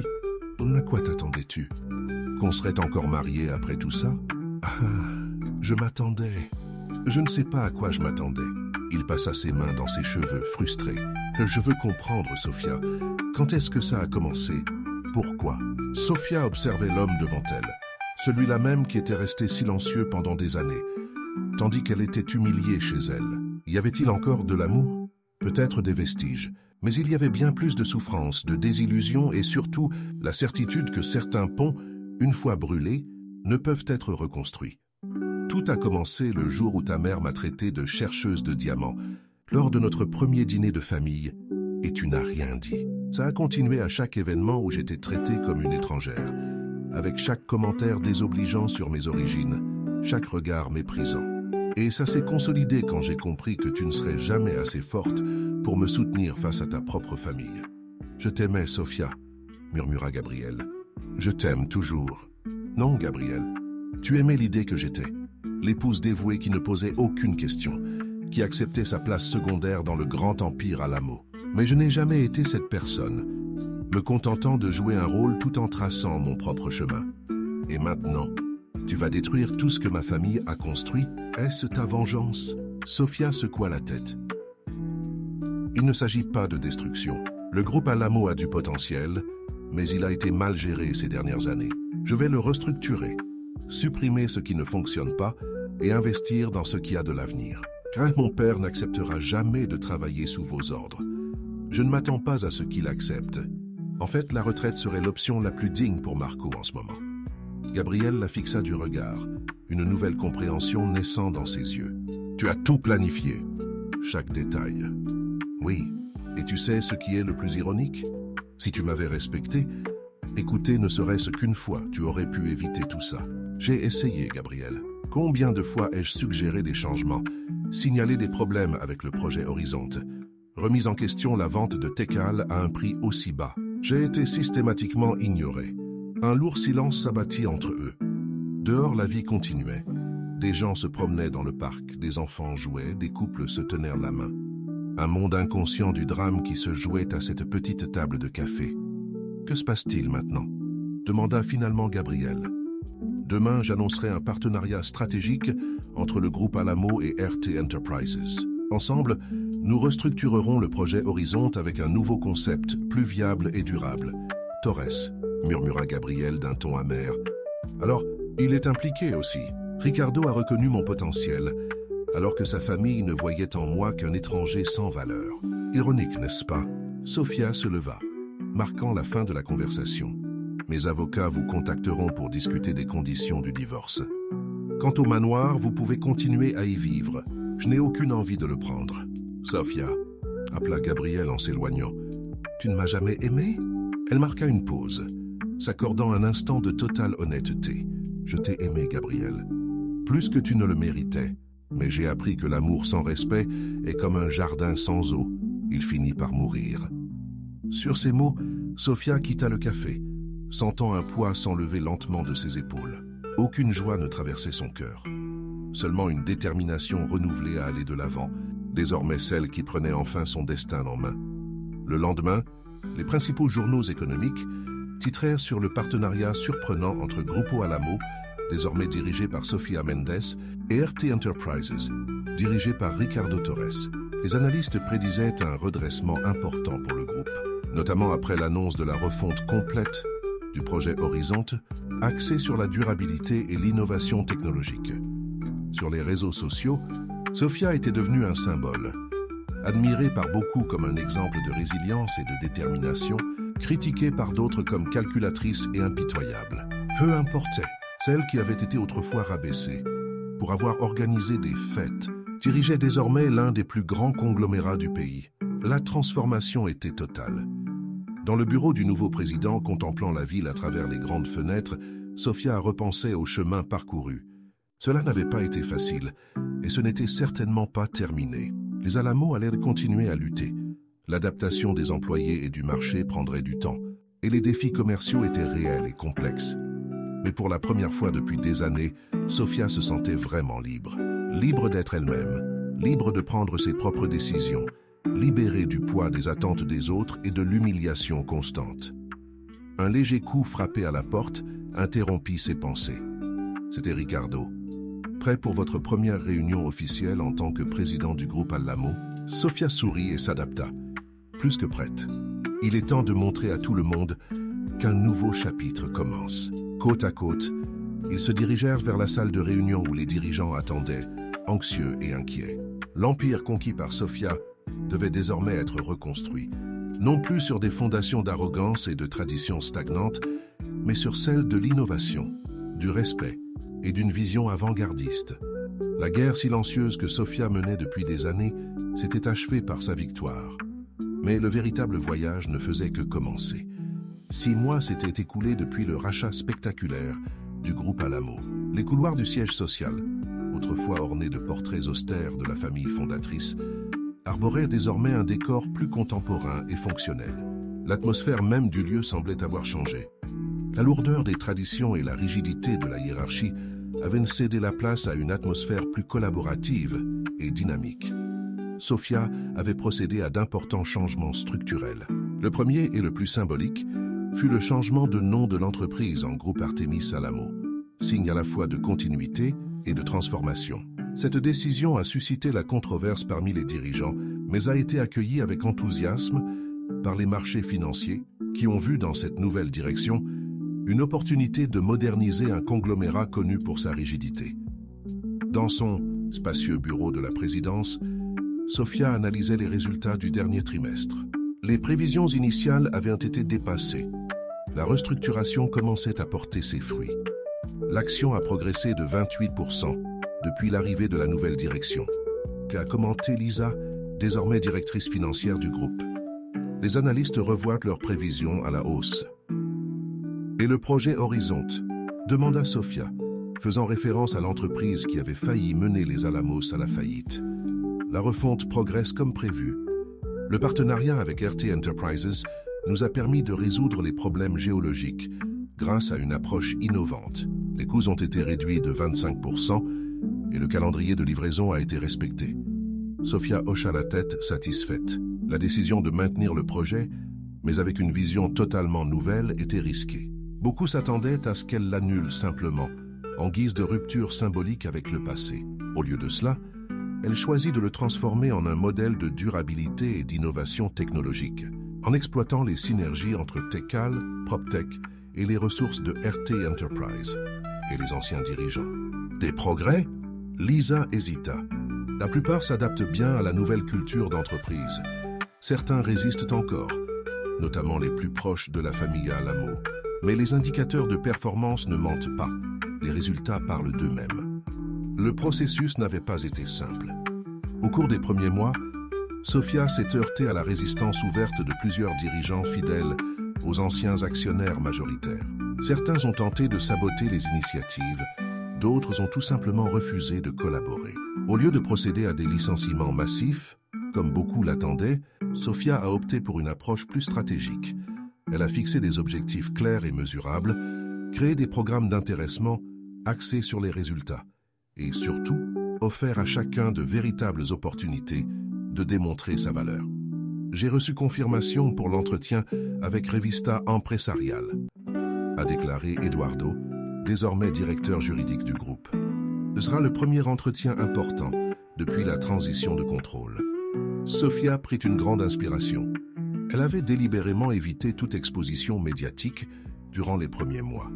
À quoi t'attendais-tu? Qu'on serait encore mariés après tout ça? » Ah, je m'attendais. Je ne sais pas à quoi je m'attendais. Il passa ses mains dans ses cheveux, frustré. « Je veux comprendre, Sophia. Quand est-ce que ça a commencé? Pourquoi ?» Sophia observait l'homme devant elle, celui-là même qui était resté silencieux pendant des années, tandis qu'elle était humiliée chez elle. Y avait-il encore de l'amour? Peut-être des vestiges, mais il y avait bien plus de souffrance, de désillusion et surtout la certitude que certains ponts, une fois brûlés, ne peuvent être reconstruits. Tout a commencé le jour où ta mère m'a traité de chercheuse de diamants, lors de notre premier dîner de famille, et tu n'as rien dit. Ça a continué à chaque événement où j'étais traitée comme une étrangère, avec chaque commentaire désobligeant sur mes origines, chaque regard méprisant. Et ça s'est consolidé quand j'ai compris que tu ne serais jamais assez forte pour me soutenir face à ta propre famille. « Je t'aimais, Sophia », murmura Gabriel. « Je t'aime toujours. » « Non, Gabriel, tu aimais l'idée que j'étais, l'épouse dévouée qui ne posait aucune question, qui acceptait sa place secondaire dans le grand empire Alamo. Mais je n'ai jamais été cette personne. me contentant de jouer un rôle tout en traçant mon propre chemin. Et maintenant, tu vas détruire tout ce que ma famille a construit? Est-ce ta vengeance? Sofia secoua la tête. Il ne s'agit pas de destruction. Le groupe Alamo a du potentiel, mais il a été mal géré ces dernières années. Je vais le restructurer, supprimer ce qui ne fonctionne pas et investir dans ce qui a de l'avenir. Car mon père n'acceptera jamais de travailler sous vos ordres. Je ne m'attends pas à ce qu'il accepte. En fait, la retraite serait l'option la plus digne pour Marco en ce moment. Gabriel la fixa du regard, une nouvelle compréhension naissant dans ses yeux. Tu as tout planifié, chaque détail. Oui, et tu sais ce qui est le plus ironique? Si tu m'avais respecté, écouter ne serait-ce qu'une fois, tu aurais pu éviter tout ça. J'ai essayé, Gabriel. Combien de fois ai-je suggéré des changements, signalé des problèmes avec le projet Horizonte, remis en question la vente de Tekal à un prix aussi bas? J'ai été systématiquement ignoré. Un lourd silence s'abattit entre eux. Dehors, la vie continuait. Des gens se promenaient dans le parc, des enfants jouaient, des couples se tenèrent la main. Un monde inconscient du drame qui se jouait à cette petite table de café. Que se passe-t-il maintenant? Demanda finalement Gabriel. Demain, j'annoncerai un partenariat stratégique entre le groupe Alamo et RT Enterprises. Ensemble, nous restructurerons le projet Horizonte avec un nouveau concept, plus viable et durable. Torres, murmura Gabriel d'un ton amer. Alors, il est impliqué aussi. Ricardo a reconnu mon potentiel, alors que sa famille ne voyait en moi qu'un étranger sans valeur. Ironique, n'est-ce pas? Sofia se leva, marquant la fin de la conversation. Mes avocats vous contacteront pour discuter des conditions du divorce. Quant au manoir, vous pouvez continuer à y vivre. Je n'ai aucune envie de le prendre. Sofia, appela Gabriel en s'éloignant. Tu ne m'as jamais aimé? Elle marqua une pause, s'accordant un instant de totale honnêteté. Je t'ai aimé, Gabriel. Plus que tu ne le méritais. Mais j'ai appris que l'amour sans respect est comme un jardin sans eau. Il finit par mourir. Sur ces mots, Sofia quitta le café, sentant un poids s'enlever lentement de ses épaules. Aucune joie ne traversait son cœur. Seulement une détermination renouvelée à aller de l'avant, désormais celle qui prenait enfin son destin en main. Le lendemain, les principaux journaux économiques titrèrent sur le partenariat surprenant entre Grupo Alamo, désormais dirigé par Sofia Mendes, et RT Enterprises, dirigé par Ricardo Torres. Les analystes prédisaient un redressement important pour le groupe, notamment après l'annonce de la refonte complète du projet Horizonte, axé sur la durabilité et l'innovation technologique. Sur les réseaux sociaux, Sofia était devenue un symbole. Admirée par beaucoup comme un exemple de résilience et de détermination, critiquée par d'autres comme calculatrice et impitoyable. Peu importait, celle qui avait été autrefois rabaissée, pour avoir organisé des fêtes, dirigeait désormais l'un des plus grands conglomérats du pays. La transformation était totale. Dans le bureau du nouveau président, contemplant la ville à travers les grandes fenêtres, Sofia repensait au chemin parcouru. Cela n'avait pas été facile, et ce n'était certainement pas terminé. Les Alamo allaient continuer à lutter. L'adaptation des employés et du marché prendrait du temps, et les défis commerciaux étaient réels et complexes. Mais pour la première fois depuis des années, Sofia se sentait vraiment libre. Libre d'être elle-même, libre de prendre ses propres décisions, libérée du poids des attentes des autres et de l'humiliation constante. Un léger coup frappé à la porte interrompit ses pensées. C'était Ricardo. Prêt pour votre première réunion officielle en tant que président du groupe Alamo? Sofia sourit et s'adapta. Plus que prête. Il est temps de montrer à tout le monde qu'un nouveau chapitre commence. Côte à côte, ils se dirigèrent vers la salle de réunion où les dirigeants attendaient, anxieux et inquiets. L'empire conquis par Sofia devait désormais être reconstruit, non plus sur des fondations d'arrogance et de traditions stagnantes, mais sur celles de l'innovation, du respect et d'une vision avant-gardiste. La guerre silencieuse que Sofia menait depuis des années s'était achevée par sa victoire. Mais le véritable voyage ne faisait que commencer. 6 mois s'étaient écoulés depuis le rachat spectaculaire du groupe Alamo. Les couloirs du siège social, autrefois ornés de portraits austères de la famille fondatrice, arboraient désormais un décor plus contemporain et fonctionnel. L'atmosphère même du lieu semblait avoir changé. La lourdeur des traditions et la rigidité de la hiérarchie avaient cédé la place à une atmosphère plus collaborative et dynamique. Sofia avait procédé à d'importants changements structurels. Le premier et le plus symbolique fut le changement de nom de l'entreprise en groupe Artemis Alamo, signe à la fois de continuité et de transformation. Cette décision a suscité la controverse parmi les dirigeants, mais a été accueillie avec enthousiasme par les marchés financiers qui ont vu dans cette nouvelle direction une opportunité de moderniser un conglomérat connu pour sa rigidité. Dans son spacieux bureau de la présidence, Sophia analysait les résultats du dernier trimestre. Les prévisions initiales avaient été dépassées. La restructuration commençait à porter ses fruits. L'action a progressé de 28% depuis l'arrivée de la nouvelle direction, qu'a commenté Lisa, désormais directrice financière du groupe. Les analystes revoient leurs prévisions à la hausse. Et le projet Horizonte, demanda Sophia, faisant référence à l'entreprise qui avait failli mener les Alamos à la faillite. La refonte progresse comme prévu. Le partenariat avec RT Enterprises nous a permis de résoudre les problèmes géologiques grâce à une approche innovante. Les coûts ont été réduits de 25% et le calendrier de livraison a été respecté. Sophia hocha la tête, satisfaite. La décision de maintenir le projet, mais avec une vision totalement nouvelle, était risquée. Beaucoup s'attendaient à ce qu'elle l'annule simplement, en guise de rupture symbolique avec le passé. Au lieu de cela, elle choisit de le transformer en un modèle de durabilité et d'innovation technologique, en exploitant les synergies entre Techal, PropTech et les ressources de RT Enterprise et les anciens dirigeants. Des progrès? Lisa hésita. La plupart s'adaptent bien à la nouvelle culture d'entreprise. Certains résistent encore, notamment les plus proches de la famille Alamo. Mais les indicateurs de performance ne mentent pas. Les résultats parlent d'eux-mêmes. Le processus n'avait pas été simple. Au cours des premiers mois, Sophia s'est heurtée à la résistance ouverte de plusieurs dirigeants fidèles aux anciens actionnaires majoritaires. Certains ont tenté de saboter les initiatives, d'autres ont tout simplement refusé de collaborer. Au lieu de procéder à des licenciements massifs, comme beaucoup l'attendaient, Sophia a opté pour une approche plus stratégique. Elle a fixé des objectifs clairs et mesurables, créé des programmes d'intéressement axés sur les résultats et surtout offert à chacun de véritables opportunités de démontrer sa valeur. J'ai reçu confirmation pour l'entretien avec Revista Empresarial, a déclaré Eduardo, désormais directeur juridique du groupe. Ce sera le premier entretien important depuis la transition de contrôle. Sophia prit une grande inspiration. Elle avait délibérément évité toute exposition médiatique durant les premiers mois,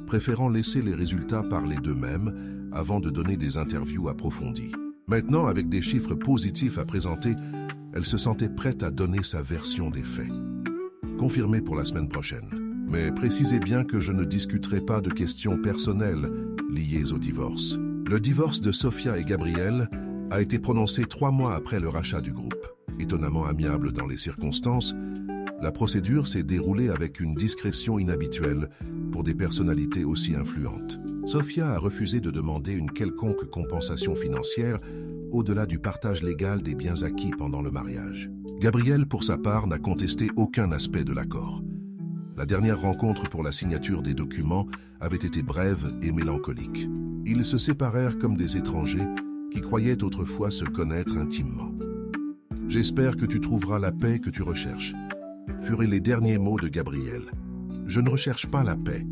préférant laisser les résultats parler d'eux-mêmes avant de donner des interviews approfondies. Maintenant, avec des chiffres positifs à présenter, elle se sentait prête à donner sa version des faits. Confirmé pour la semaine prochaine. Mais précisez bien que je ne discuterai pas de questions personnelles liées au divorce. Le divorce de Sophia et Gabriel a été prononcé 3 mois après le rachat du groupe. Étonnamment amiable dans les circonstances, la procédure s'est déroulée avec une discrétion inhabituelle pour des personnalités aussi influentes. Sophia a refusé de demander une quelconque compensation financière au-delà du partage légal des biens acquis pendant le mariage. Gabriel, pour sa part, n'a contesté aucun aspect de l'accord. La dernière rencontre pour la signature des documents avait été brève et mélancolique. Ils se séparèrent comme des étrangers qui croyaient autrefois se connaître intimement. « J'espère que tu trouveras la paix que tu recherches », furent les derniers mots de Gabriel. « Je ne recherche pas la paix »,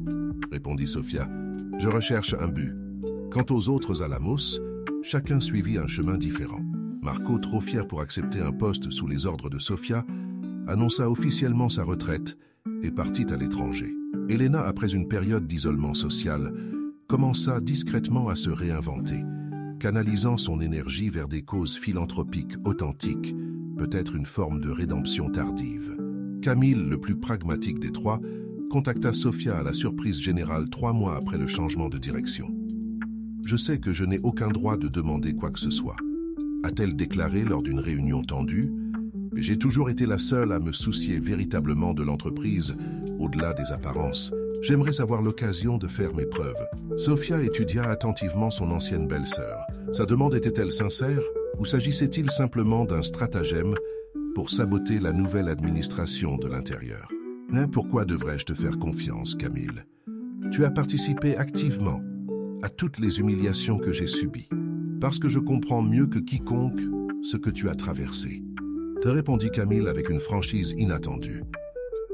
répondit Sophia. « Je recherche un but. » Quant aux autres Alamos, chacun suivit un chemin différent. Marco, trop fier pour accepter un poste sous les ordres de Sophia, annonça officiellement sa retraite et partit à l'étranger. Elena, après une période d'isolement social, commença discrètement à se réinventer, canalisant son énergie vers des causes philanthropiques authentiques, peut-être une forme de rédemption tardive. Camille, le plus pragmatique des trois, contacta Sophia à la surprise générale 3 mois après le changement de direction. « Je sais que je n'ai aucun droit de demander quoi que ce soit », a-t-elle déclaré lors d'une réunion tendue, mais j'ai toujours été la seule à me soucier véritablement de l'entreprise, au-delà des apparences. J'aimerais avoir l'occasion de faire mes preuves. Sophia étudia attentivement son ancienne belle-sœur. Sa demande était-elle sincère, ou s'agissait-il simplement d'un stratagème pour saboter la nouvelle administration de l'intérieur? Pourquoi devrais-je te faire confiance, Camille? Tu as participé activement à toutes les humiliations que j'ai subies, parce que je comprends mieux que quiconque ce que tu as traversé. te répondit Camille avec une franchise inattendue.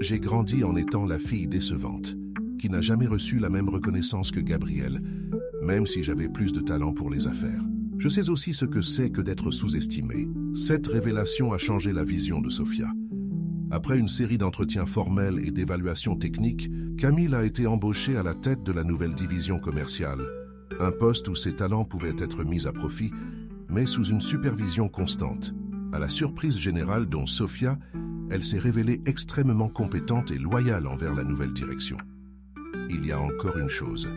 J'ai grandi en étant la fille décevante, qui n'a jamais reçu la même reconnaissance que Gabrielle, même si j'avais plus de talent pour les affaires. Je sais aussi ce que c'est que d'être sous-estimé. Cette révélation a changé la vision de Sophia. Après une série d'entretiens formels et d'évaluations techniques, Camille a été embauchée à la tête de la nouvelle division commerciale, un poste où ses talents pouvaient être mis à profit, mais sous une supervision constante. À la surprise générale dont Sophia, elle s'est révélée extrêmement compétente et loyale envers la nouvelle direction. Il y a encore une chose.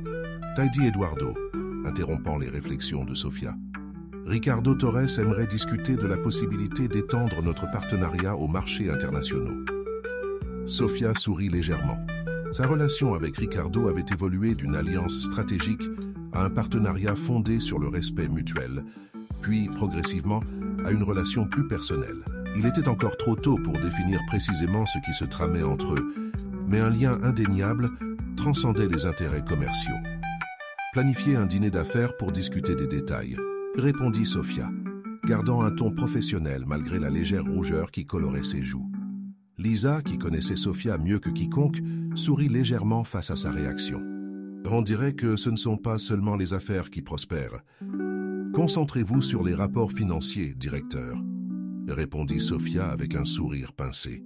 Tidy Eduardo, interrompant les réflexions de Sophia. Ricardo Torres aimerait discuter de la possibilité d'étendre notre partenariat aux marchés internationaux. Sophia sourit légèrement. Sa relation avec Ricardo avait évolué d'une alliance stratégique à un partenariat fondé sur le respect mutuel, puis progressivement à une relation plus personnelle. Il était encore trop tôt pour définir précisément ce qui se tramait entre eux, mais un lien indéniable transcendait les intérêts commerciaux. Planifier un dîner d'affaires pour discuter des détails, répondit Sophia, gardant un ton professionnel malgré la légère rougeur qui colorait ses joues. Lisa, qui connaissait Sophia mieux que quiconque, sourit légèrement face à sa réaction. On dirait que ce ne sont pas seulement les affaires qui prospèrent. Concentrez-vous sur les rapports financiers, directeur, répondit Sophia avec un sourire pincé.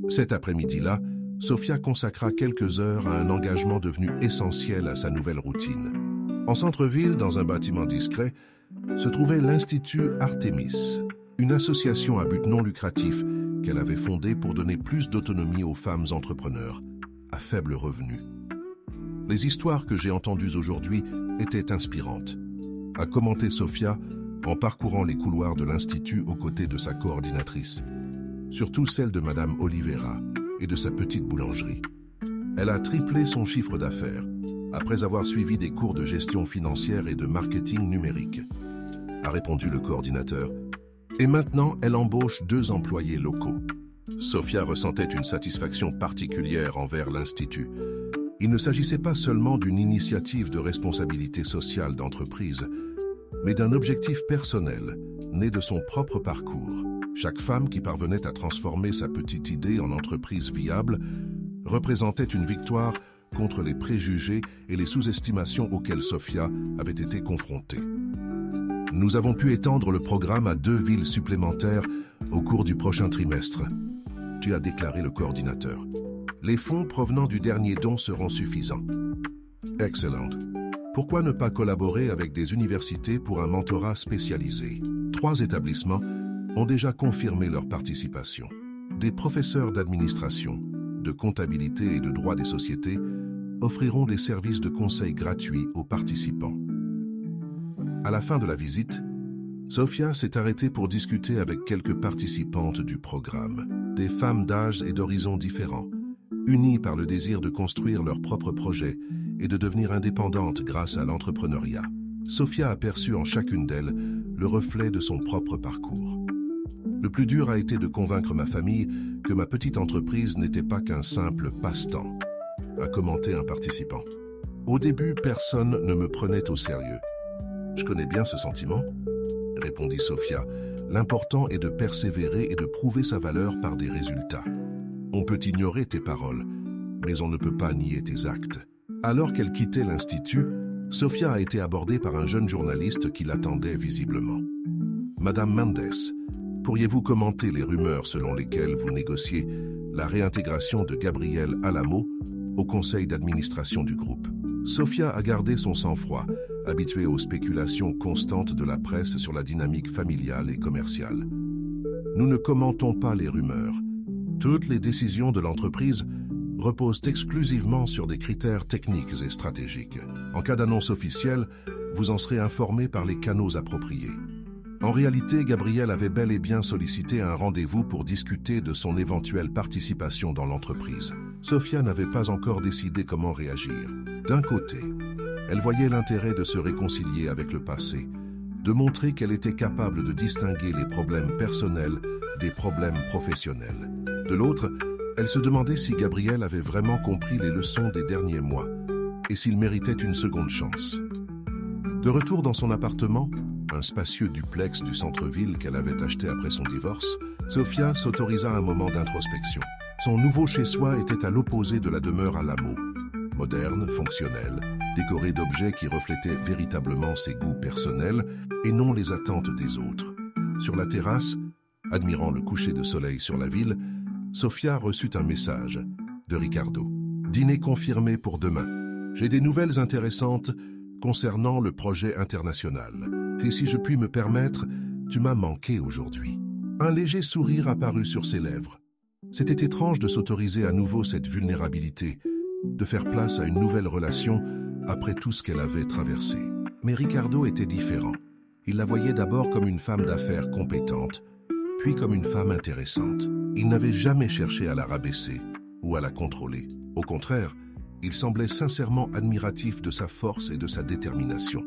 Cet après-midi-là, Sophia consacra quelques heures à un engagement devenu essentiel à sa nouvelle routine. En centre-ville, dans un bâtiment discret, se trouvait l'Institut Artemis, une association à but non lucratif qu'elle avait fondée pour donner plus d'autonomie aux femmes entrepreneurs, à faible revenu. Les histoires que j'ai entendues aujourd'hui étaient inspirantes, a commenté Sophia en parcourant les couloirs de l'Institut aux côtés de sa coordinatrice, surtout celle de Madame Oliveira et de sa petite boulangerie. Elle a triplé son chiffre d'affaires, après avoir suivi des cours de gestion financière et de marketing numérique, a répondu le coordinateur. Et maintenant, elle embauche 2 employés locaux. Sophia ressentait une satisfaction particulière envers l'Institut. Il ne s'agissait pas seulement d'une initiative de responsabilité sociale d'entreprise, mais d'un objectif personnel, né de son propre parcours. Chaque femme qui parvenait à transformer sa petite idée en entreprise viable représentait une victoire contre les préjugés et les sous-estimations auxquelles Sophia avait été confrontée. Nous avons pu étendre le programme à 2 villes supplémentaires au cours du prochain trimestre, a déclaré le coordinateur. Les fonds provenant du dernier don seront suffisants. Excellent. Pourquoi ne pas collaborer avec des universités pour un mentorat spécialisé? 3 établissements ont déjà confirmé leur participation. Des professeurs d'administration, de comptabilité et de droit des sociétés offriront des services de conseil gratuits aux participants. À la fin de la visite, Sophia s'est arrêtée pour discuter avec quelques participantes du programme, des femmes d'âge et d'horizons différents, unies par le désir de construire leurs propres projets et de devenir indépendantes grâce à l'entrepreneuriat. Sophia a perçu en chacune d'elles le reflet de son propre parcours. Le plus dur a été de convaincre ma famille que ma petite entreprise n'était pas qu'un simple passe-temps, a commenté un participant. Au début, personne ne me prenait au sérieux. Je connais bien ce sentiment, répondit Sophia. L'important est de persévérer et de prouver sa valeur par des résultats. On peut ignorer tes paroles, mais on ne peut pas nier tes actes. Alors qu'elle quittait l'Institut, Sophia a été abordée par un jeune journaliste qui l'attendait visiblement. Madame Mendes, pourriez-vous commenter les rumeurs selon lesquelles vous négociez la réintégration de Gabrielle Alamo au conseil d'administration du groupe? Sophia a gardé son sang-froid, habituée aux spéculations constantes de la presse sur la dynamique familiale et commerciale. Nous ne commentons pas les rumeurs. Toutes les décisions de l'entreprise reposent exclusivement sur des critères techniques et stratégiques. En cas d'annonce officielle, vous en serez informé par les canaux appropriés. En réalité, Gabrielle avait bel et bien sollicité un rendez-vous pour discuter de son éventuelle participation dans l'entreprise. Sophia n'avait pas encore décidé comment réagir. D'un côté, elle voyait l'intérêt de se réconcilier avec le passé, de montrer qu'elle était capable de distinguer les problèmes personnels des problèmes professionnels. De l'autre, elle se demandait si Gabrielle avait vraiment compris les leçons des derniers mois et s'il méritait une seconde chance. De retour dans son appartement, un spacieux duplex du centre-ville qu'elle avait acheté après son divorce, Sofia s'autorisa un moment d'introspection. Son nouveau chez-soi était à l'opposé de la demeure Alamo. Moderne, fonctionnel, décoré d'objets qui reflétaient véritablement ses goûts personnels et non les attentes des autres. Sur la terrasse, admirant le coucher de soleil sur la ville, Sofia reçut un message de Ricardo. Dîner confirmé pour demain. J'ai des nouvelles intéressantes concernant le projet international. Et si je puis me permettre, tu m'as manqué aujourd'hui. Un léger sourire apparut sur ses lèvres. C'était étrange de s'autoriser à nouveau cette vulnérabilité, de faire place à une nouvelle relation après tout ce qu'elle avait traversé. Mais Ricardo était différent. Il la voyait d'abord comme une femme d'affaires compétente, puis comme une femme intéressante. Il n'avait jamais cherché à la rabaisser ou à la contrôler. Au contraire, il semblait sincèrement admiratif de sa force et de sa détermination.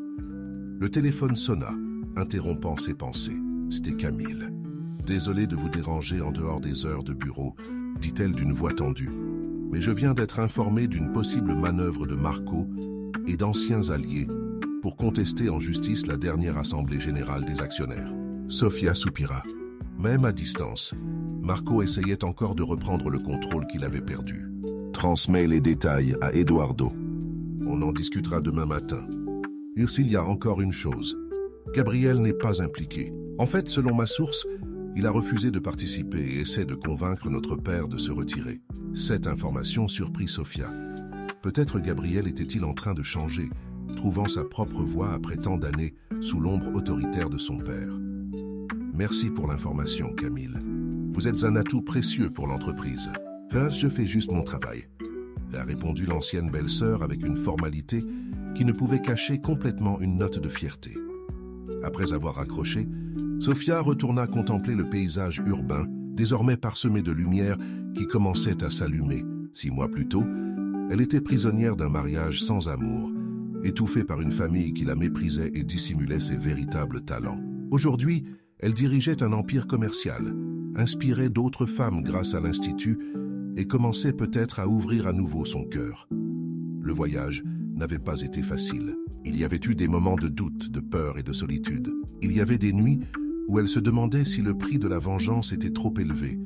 Le téléphone sonna, interrompant ses pensées. C'était Camille. « Désolé de vous déranger en dehors des heures de bureau », dit-elle d'une voix tendue. « Mais je viens d'être informée d'une possible manœuvre de Marco et d'anciens alliés pour contester en justice la dernière assemblée générale des actionnaires. » Sofia soupira. Même à distance, Marco essayait encore de reprendre le contrôle qu'il avait perdu. « Transmets les détails à Eduardo. On en discutera demain matin. Il y a encore une chose. Gabriel n'est pas impliqué. En fait, selon ma source, il a refusé de participer et essaie de convaincre notre père de se retirer. » Cette information surprit Sofia. Peut-être Gabriel était-il en train de changer, trouvant sa propre voie après tant d'années sous l'ombre autoritaire de son père. « Merci pour l'information, Camille. Vous êtes un atout précieux pour l'entreprise. »« Je fais juste mon travail. » a répondu l'ancienne belle-sœur avec une formalité qui ne pouvait cacher complètement une note de fierté. Après avoir raccroché, Sofia retourna contempler le paysage urbain, désormais parsemé de lumière qui commençait à s'allumer. 6 mois plus tôt, elle était prisonnière d'un mariage sans amour, étouffée par une famille qui la méprisait et dissimulait ses véritables talents. Aujourd'hui, elle dirigeait un empire commercial, inspirait d'autres femmes grâce à l'Institut et commençait peut-être à ouvrir à nouveau son cœur. Le voyage n'avait pas été facile. Il y avait eu des moments de doute, de peur et de solitude. Il y avait des nuits où elle se demandait si le prix de la vengeance était trop élevé,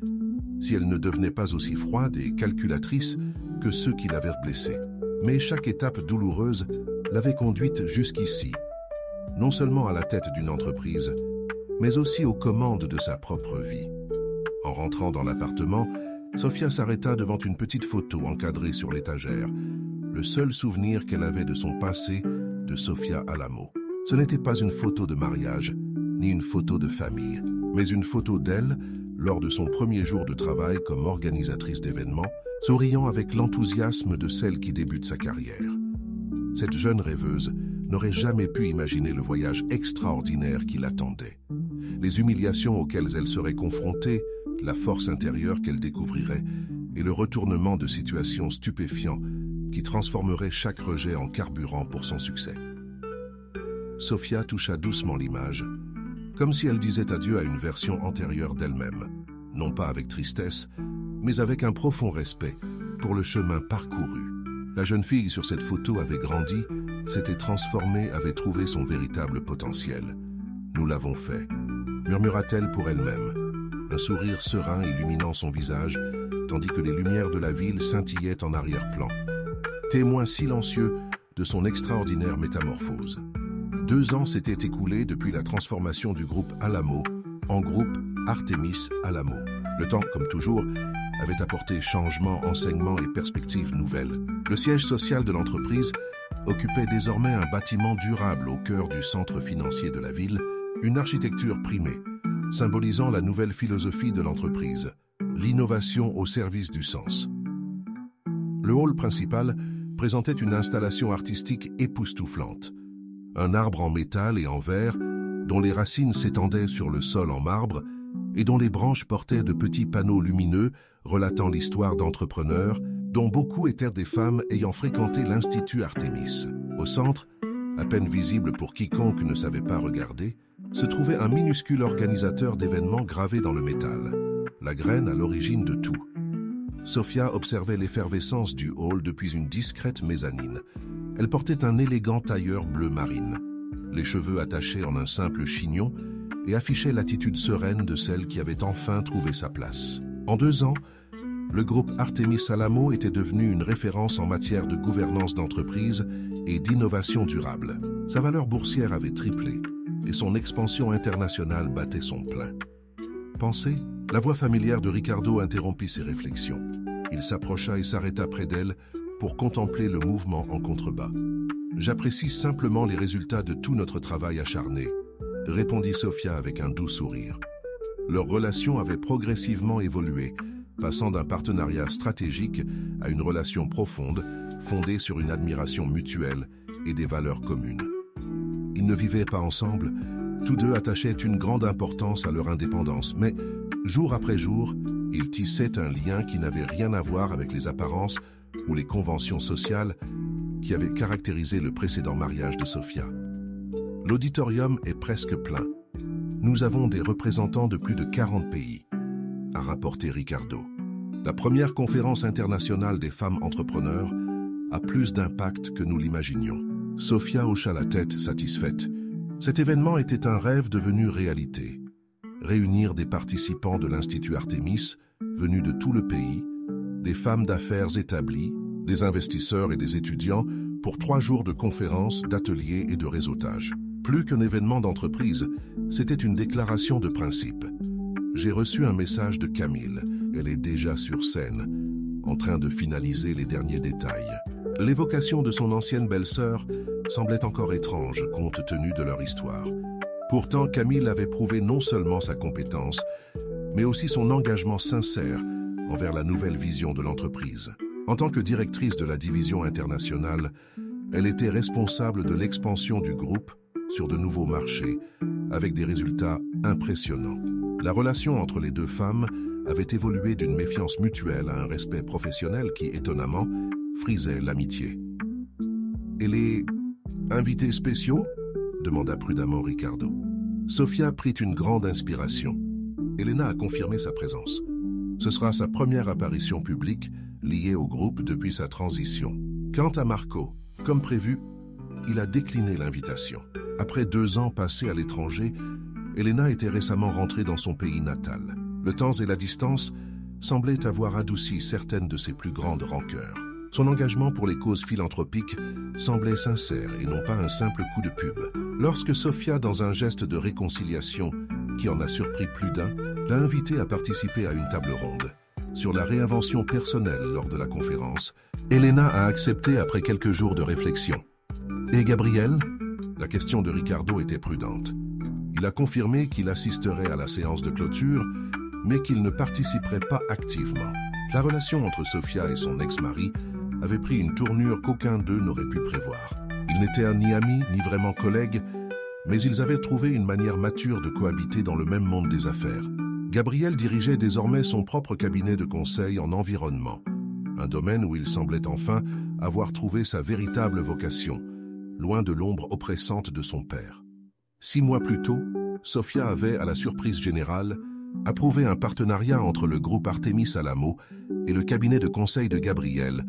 si elle ne devenait pas aussi froide et calculatrice que ceux qui l'avaient blessée. Mais chaque étape douloureuse l'avait conduite jusqu'ici, non seulement à la tête d'une entreprise, mais aussi aux commandes de sa propre vie. En rentrant dans l'appartement, Sofia s'arrêta devant une petite photo encadrée sur l'étagère, le seul souvenir qu'elle avait de son passé de Sofia Alamo. Ce n'était pas une photo de mariage, ni une photo de famille, mais une photo d'elle lors de son premier jour de travail comme organisatrice d'événements, souriant avec l'enthousiasme de celle qui débute sa carrière. Cette jeune rêveuse n'aurait jamais pu imaginer le voyage extraordinaire qui l'attendait. Les humiliations auxquelles elle serait confrontée, la force intérieure qu'elle découvrirait et le retournement de situations stupéfiants qui transformerait chaque rejet en carburant pour son succès. Sofia toucha doucement l'image, comme si elle disait adieu à une version antérieure d'elle-même, non pas avec tristesse, mais avec un profond respect pour le chemin parcouru. La jeune fille sur cette photo avait grandi, s'était transformée, avait trouvé son véritable potentiel. « Nous l'avons fait », murmura-t-elle pour elle-même, un sourire serein illuminant son visage, tandis que les lumières de la ville scintillaient en arrière-plan, témoin silencieux de son extraordinaire métamorphose. 2 ans s'étaient écoulés depuis la transformation du groupe Alamo en groupe Artemis Alamo. Le temps, comme toujours, avait apporté changements, enseignements et perspectives nouvelles. Le siège social de l'entreprise occupait désormais un bâtiment durable au cœur du centre financier de la ville, une architecture primée, symbolisant la nouvelle philosophie de l'entreprise, l'innovation au service du sens. Le hall principal présentait une installation artistique époustouflante. Un arbre en métal et en verre, dont les racines s'étendaient sur le sol en marbre et dont les branches portaient de petits panneaux lumineux relatant l'histoire d'entrepreneurs, dont beaucoup étaient des femmes ayant fréquenté l'Institut Artemis. Au centre, à peine visible pour quiconque ne savait pas regarder, se trouvait un minuscule organisateur d'événements gravé dans le métal, la graine à l'origine de tout. Sofia observait l'effervescence du hall depuis une discrète mezzanine. Elle portait un élégant tailleur bleu marine, les cheveux attachés en un simple chignon et affichait l'attitude sereine de celle qui avait enfin trouvé sa place. En 2 ans, le groupe Artemis Alamo était devenu une référence en matière de gouvernance d'entreprise et d'innovation durable. Sa valeur boursière avait triplé et son expansion internationale battait son plein. Pensez, la voix familière de Ricardo interrompit ses réflexions. Il s'approcha et s'arrêta près d'elle pour contempler le mouvement en contrebas. « J'apprécie simplement les résultats de tout notre travail acharné », répondit Sofia avec un doux sourire. Leur relation avait progressivement évolué, passant d'un partenariat stratégique à une relation profonde, fondée sur une admiration mutuelle et des valeurs communes. Ils ne vivaient pas ensemble, tous deux attachaient une grande importance à leur indépendance, mais, jour après jour, ils tissaient un lien qui n'avait rien à voir avec les apparences ou les conventions sociales qui avaient caractérisé le précédent mariage de Sofia. L'auditorium est presque plein. Nous avons des représentants de plus de 40 pays, a rapporté Ricardo. La première conférence internationale des femmes entrepreneurs a plus d'impact que nous l'imaginions. Sofia hocha la tête, satisfaite. Cet événement était un rêve devenu réalité. Réunir des participants de l'Institut Artemis, venus de tout le pays, des femmes d'affaires établies, des investisseurs et des étudiants pour 3 jours de conférences, d'ateliers et de réseautage. Plus qu'un événement d'entreprise, c'était une déclaration de principe. J'ai reçu un message de Camille. Elle est déjà sur scène, en train de finaliser les derniers détails. L'évocation de son ancienne belle-sœur semblait encore étrange compte tenu de leur histoire. Pourtant, Camille avait prouvé non seulement sa compétence, mais aussi son engagement sincère envers la nouvelle vision de l'entreprise. En tant que directrice de la division internationale, elle était responsable de l'expansion du groupe sur de nouveaux marchés, avec des résultats impressionnants. La relation entre les deux femmes avait évolué d'une méfiance mutuelle à un respect professionnel qui, étonnamment, frisait l'amitié. « Et les invités spéciaux ?» demanda prudemment Ricardo. Sofia prit une grande inspiration. Elena a confirmé sa présence. Ce sera sa première apparition publique liée au groupe depuis sa transition. Quant à Marco, comme prévu, il a décliné l'invitation. Après 2 ans passés à l'étranger, Elena était récemment rentrée dans son pays natal. Le temps et la distance semblaient avoir adouci certaines de ses plus grandes rancœurs. Son engagement pour les causes philanthropiques semblait sincère et non pas un simple coup de pub. Lorsque Sofia, dans un geste de réconciliation qui en a surpris plus d'un, l'a invité à participer à une table ronde sur la réinvention personnelle lors de la conférence, Elena a accepté après quelques jours de réflexion. « Et Gabriel ?» La question de Ricardo était prudente. Il a confirmé qu'il assisterait à la séance de clôture, mais qu'il ne participerait pas activement. La relation entre Sofia et son ex-mari avait pris une tournure qu'aucun d'eux n'aurait pu prévoir. Ils n'étaient ni amis, ni vraiment collègues, mais ils avaient trouvé une manière mature de cohabiter dans le même monde des affaires. Gabriel dirigeait désormais son propre cabinet de conseil en environnement, un domaine où il semblait enfin avoir trouvé sa véritable vocation, loin de l'ombre oppressante de son père. 6 mois plus tôt, Sofia avait, à la surprise générale, approuvé un partenariat entre le groupe Artemis Alamo et le cabinet de conseil de Gabriel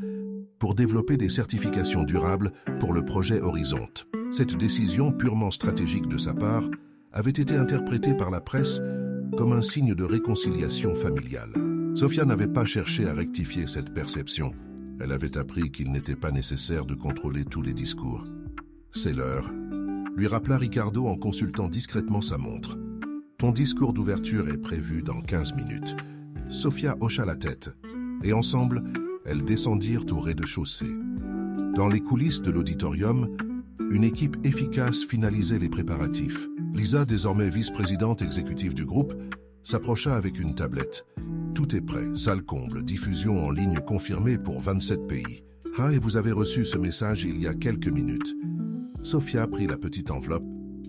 pour développer des certifications durables pour le projet Horizonte. Cette décision purement stratégique de sa part avait été interprétée par la presse comme un signe de réconciliation familiale. Sofia n'avait pas cherché à rectifier cette perception. Elle avait appris qu'il n'était pas nécessaire de contrôler tous les discours. « C'est l'heure », lui rappela Ricardo en consultant discrètement sa montre. « Ton discours d'ouverture est prévu dans 15 minutes. » Sofia hocha la tête, et ensemble, elles descendirent au rez-de-chaussée. Dans les coulisses de l'auditorium, une équipe efficace finalisait les préparatifs. Lisa, désormais vice-présidente exécutive du groupe, s'approcha avec une tablette. Tout est prêt, salle comble, diffusion en ligne confirmée pour 27 pays. Ah, et vous avez reçu ce message il y a quelques minutes. Sofia prit la petite enveloppe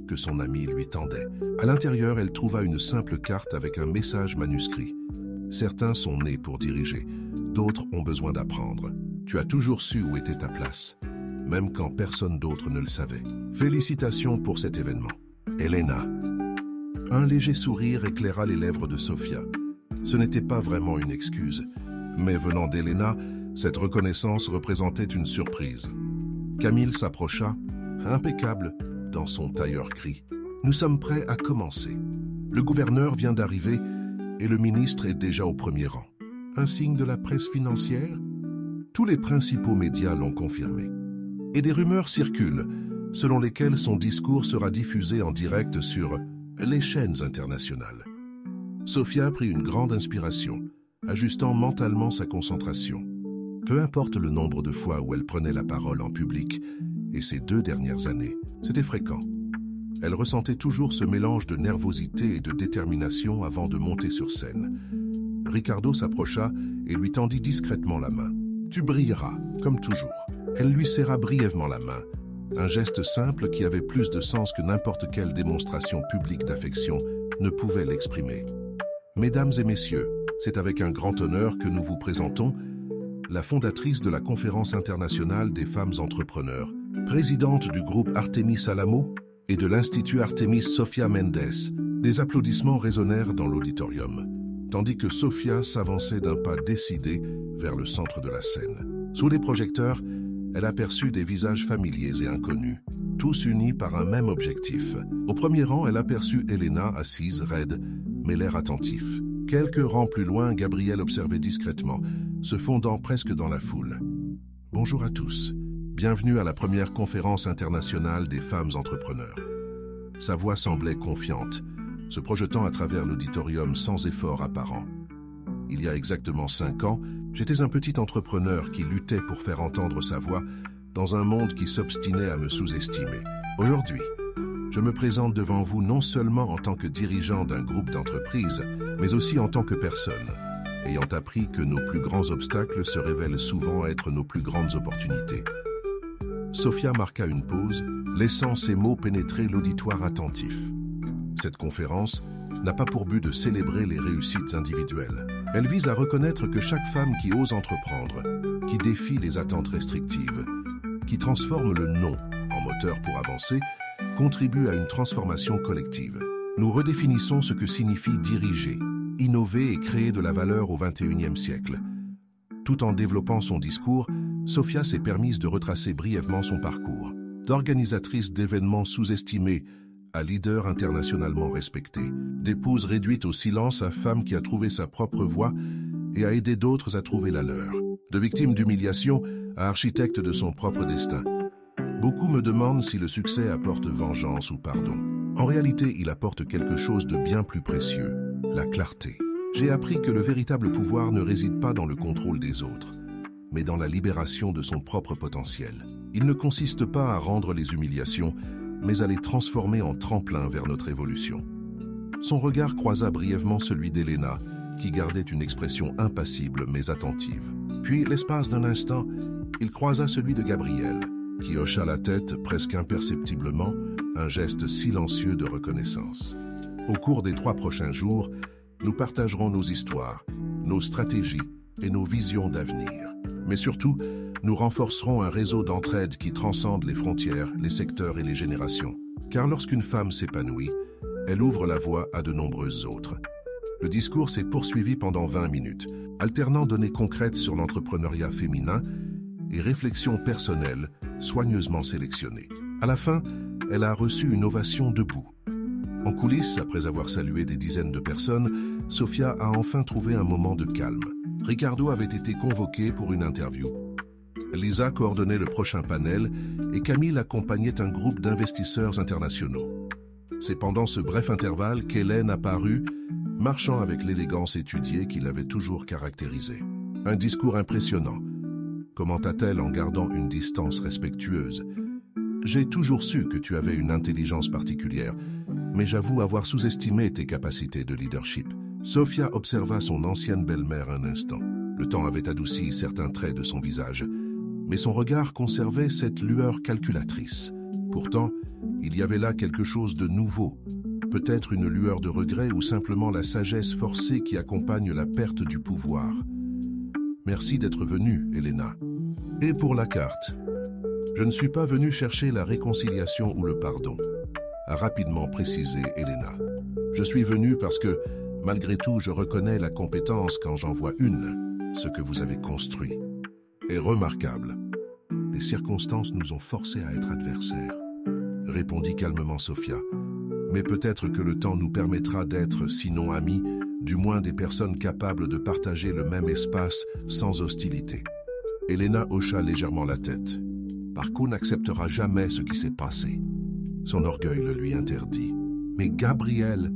que son amie lui tendait. À l'intérieur, elle trouva une simple carte avec un message manuscrit. Certains sont nés pour diriger, d'autres ont besoin d'apprendre. Tu as toujours su où était ta place, même quand personne d'autre ne le savait. Félicitations pour cet événement. Elena. Un léger sourire éclaira les lèvres de Sofia. Ce n'était pas vraiment une excuse, mais venant d'Elena, cette reconnaissance représentait une surprise. Camille s'approcha, impeccable, dans son tailleur gris. Nous sommes prêts à commencer. Le gouverneur vient d'arriver et le ministre est déjà au premier rang. Un signe de la presse financière? Tous les principaux médias l'ont confirmé. Et des rumeurs circulent, selon lesquelles son discours sera diffusé en direct sur les chaînes internationales. Sophia prit une grande inspiration, ajustant mentalement sa concentration. Peu importe le nombre de fois où elle prenait la parole en public, et ces 2 dernières années, c'était fréquent. Elle ressentait toujours ce mélange de nervosité et de détermination avant de monter sur scène. Ricardo s'approcha et lui tendit discrètement la main. « Tu brilleras, comme toujours. » Elle lui serra brièvement la main, un geste simple qui avait plus de sens que n'importe quelle démonstration publique d'affection ne pouvait l'exprimer. « Mesdames et messieurs, c'est avec un grand honneur que nous vous présentons la fondatrice de la Conférence internationale des femmes entrepreneurs, présidente du groupe Artemis Alamo et de l'Institut Artemis Sophia Mendes. » Des applaudissements résonnèrent dans l'auditorium, tandis que Sophia s'avançait d'un pas décidé vers le centre de la scène. Sous les projecteurs, elle aperçut des visages familiers et inconnus, tous unis par un même objectif. Au premier rang, elle aperçut Elena assise, raide, mais l'air attentif. Quelques rangs plus loin, Gabriel observait discrètement, se fondant presque dans la foule. « Bonjour à tous. Bienvenue à la première conférence internationale des femmes entrepreneurs. » Sa voix semblait confiante, se projetant à travers l'auditorium sans effort apparent. Il y a exactement 5 ans, j'étais un petit entrepreneur qui luttait pour faire entendre sa voix dans un monde qui s'obstinait à me sous-estimer. Aujourd'hui, je me présente devant vous non seulement en tant que dirigeant d'un groupe d'entreprises, mais aussi en tant que personne, ayant appris que nos plus grands obstacles se révèlent souvent être nos plus grandes opportunités. Sophia marqua une pause, laissant ses mots pénétrer l'auditoire attentif. Cette conférence n'a pas pour but de célébrer les réussites individuelles. Elle vise à reconnaître que chaque femme qui ose entreprendre, qui défie les attentes restrictives, qui transforme le non en moteur pour avancer, contribue à une transformation collective. Nous redéfinissons ce que signifie diriger, innover et créer de la valeur au XXIe siècle. Tout en développant son discours, Sophia s'est permise de retracer brièvement son parcours. D'organisatrice d'événements sous-estimés à leader internationalement respecté, d'épouse réduite au silence à femme qui a trouvé sa propre voie et a aidé d'autres à trouver la leur, de victime d'humiliation à architecte de son propre destin. Beaucoup me demandent si le succès apporte vengeance ou pardon. En réalité, il apporte quelque chose de bien plus précieux, la clarté. J'ai appris que le véritable pouvoir ne réside pas dans le contrôle des autres, mais dans la libération de son propre potentiel. Il ne consiste pas à rendre les humiliations, mais à les transformer en tremplin vers notre évolution. Son regard croisa brièvement celui d'Elena, qui gardait une expression impassible mais attentive. Puis, l'espace d'un instant, il croisa celui de Gabriel, qui hocha la tête presque imperceptiblement, un geste silencieux de reconnaissance. Au cours des 3 prochains jours, nous partagerons nos histoires, nos stratégies et nos visions d'avenir. Mais surtout, nous renforcerons un réseau d'entraide qui transcende les frontières, les secteurs et les générations. Car lorsqu'une femme s'épanouit, elle ouvre la voie à de nombreuses autres. Le discours s'est poursuivi pendant 20 minutes, alternant données concrètes sur l'entrepreneuriat féminin et réflexions personnelles soigneusement sélectionnées. À la fin, elle a reçu une ovation debout. En coulisses, après avoir salué des dizaines de personnes, Sophia a enfin trouvé un moment de calme. Ricardo avait été convoqué pour une interview. Lisa coordonnait le prochain panel et Camille accompagnait un groupe d'investisseurs internationaux. C'est pendant ce bref intervalle qu'Hélène apparut, marchant avec l'élégance étudiée qui l'avait toujours caractérisée. Un discours impressionnant, commenta-t-elle en gardant une distance respectueuse. J'ai toujours su que tu avais une intelligence particulière, mais j'avoue avoir sous-estimé tes capacités de leadership. Sophia observa son ancienne belle-mère un instant. Le temps avait adouci certains traits de son visage, mais son regard conservait cette lueur calculatrice. Pourtant, il y avait là quelque chose de nouveau, peut-être une lueur de regret ou simplement la sagesse forcée qui accompagne la perte du pouvoir. Merci d'être venue, Elena. Et pour la carte, je ne suis pas venu chercher la réconciliation ou le pardon, a rapidement précisé Elena. Je suis venu parce que, malgré tout, je reconnais la compétence quand j'en vois une. Ce que vous avez construit est remarquable. Les circonstances nous ont forcés à être adversaires, répondit calmement Sophia. Mais peut-être que le temps nous permettra d'être, sinon amis, du moins des personnes capables de partager le même espace sans hostilité. Elena hocha légèrement la tête. Parco n'acceptera jamais ce qui s'est passé. Son orgueil le lui interdit. Mais Gabriel,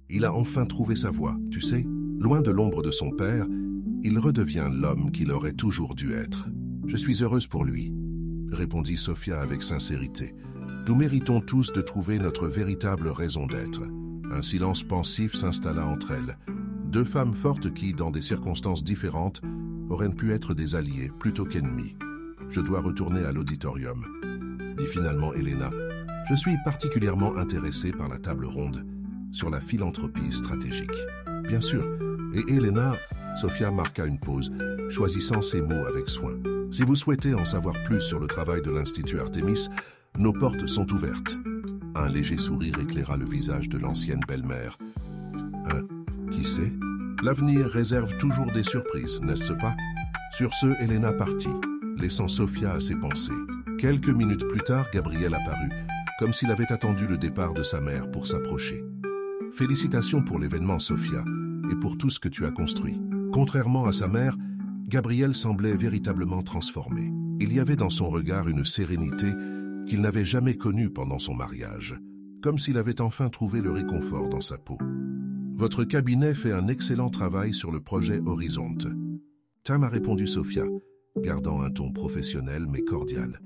il a enfin trouvé sa voie, tu sais. Loin de l'ombre de son père, il redevient l'homme qu'il aurait toujours dû être. Je suis heureuse pour lui, répondit Sofia avec sincérité. Nous méritons tous de trouver notre véritable raison d'être. Un silence pensif s'installa entre elles. Deux femmes fortes qui, dans des circonstances différentes, auraient pu être des alliés plutôt qu'ennemis. Je dois retourner à l'auditorium, dit finalement Elena. Je suis particulièrement intéressée par la table ronde sur la philanthropie stratégique. Bien sûr, et Elena, Sofia marqua une pause, choisissant ses mots avec soin. Si vous souhaitez en savoir plus sur le travail de l'Institut Artemis, nos portes sont ouvertes. Un léger sourire éclaira le visage de l'ancienne belle-mère. Qui sait? L'avenir réserve toujours des surprises, n'est-ce pas? Sur ce, Elena partit, laissant Sofia à ses pensées. Quelques minutes plus tard, Gabriel apparut, comme s'il avait attendu le départ de sa mère pour s'approcher. Félicitations pour l'événement, Sofia, et pour tout ce que tu as construit. Contrairement à sa mère, Gabriel semblait véritablement transformé. Il y avait dans son regard une sérénité qu'il n'avait jamais connue pendant son mariage, comme s'il avait enfin trouvé le réconfort dans sa peau. Votre cabinet fait un excellent travail sur le projet Horizonte. Tam a répondu Sofia, gardant un ton professionnel mais cordial.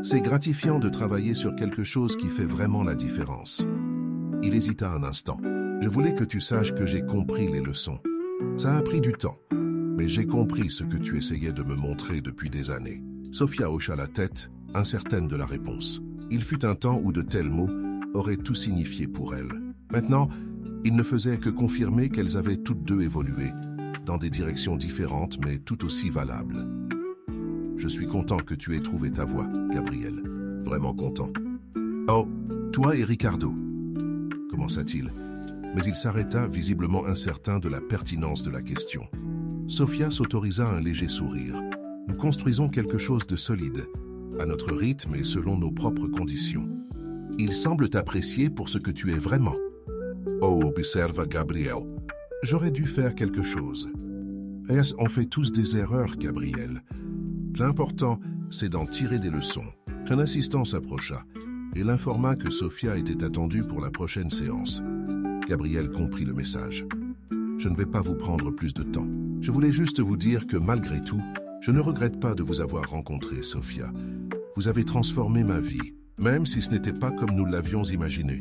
C'est gratifiant de travailler sur quelque chose qui fait vraiment la différence. Il hésita un instant. Je voulais que tu saches que j'ai compris les leçons. Ça a pris du temps, mais j'ai compris ce que tu essayais de me montrer depuis des années. Sofia hocha la tête, incertaine de la réponse. Il fut un temps où de tels mots auraient tout signifié pour elle. Maintenant, il ne faisait que confirmer qu'elles avaient toutes deux évolué, dans des directions différentes mais tout aussi valables. Je suis content que tu aies trouvé ta voie, Gabriel. Vraiment content. Oh, toi et Ricardo, commença-t-il, mais il s'arrêta, visiblement incertain de la pertinence de la question. Sofia s'autorisa un léger sourire. Nous construisons quelque chose de solide, à notre rythme et selon nos propres conditions. Ils semblent t'apprécier pour ce que tu es vraiment. Oh, observa Gabriel. J'aurais dû faire quelque chose. On fait tous des erreurs, Gabriel. L'important, c'est d'en tirer des leçons. Un assistant s'approcha et l'informa que Sofia était attendue pour la prochaine séance. Gabriel comprit le message. Je ne vais pas vous prendre plus de temps. Je voulais juste vous dire que malgré tout, je ne regrette pas de vous avoir rencontré, Sofia. Vous avez transformé ma vie, même si ce n'était pas comme nous l'avions imaginé.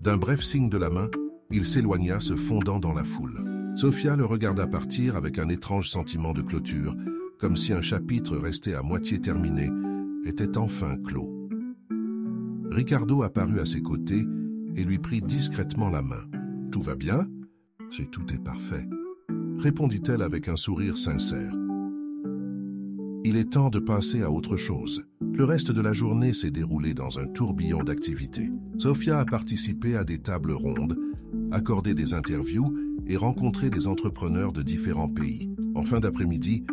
D'un bref signe de la main, il s'éloigna, se fondant dans la foule. Sofia le regarda partir avec un étrange sentiment de clôture, comme si un chapitre resté à moitié terminé était enfin clos. Ricardo apparut à ses côtés et lui prit discrètement la main. « Tout va bien ? Tout est parfait. » répondit-elle avec un sourire sincère. Il est temps de passer à autre chose. Le reste de la journée s'est déroulé dans un tourbillon d'activités. Sofia a participé à des tables rondes, accordé des interviews et rencontré des entrepreneurs de différents pays. En fin d'après-midi,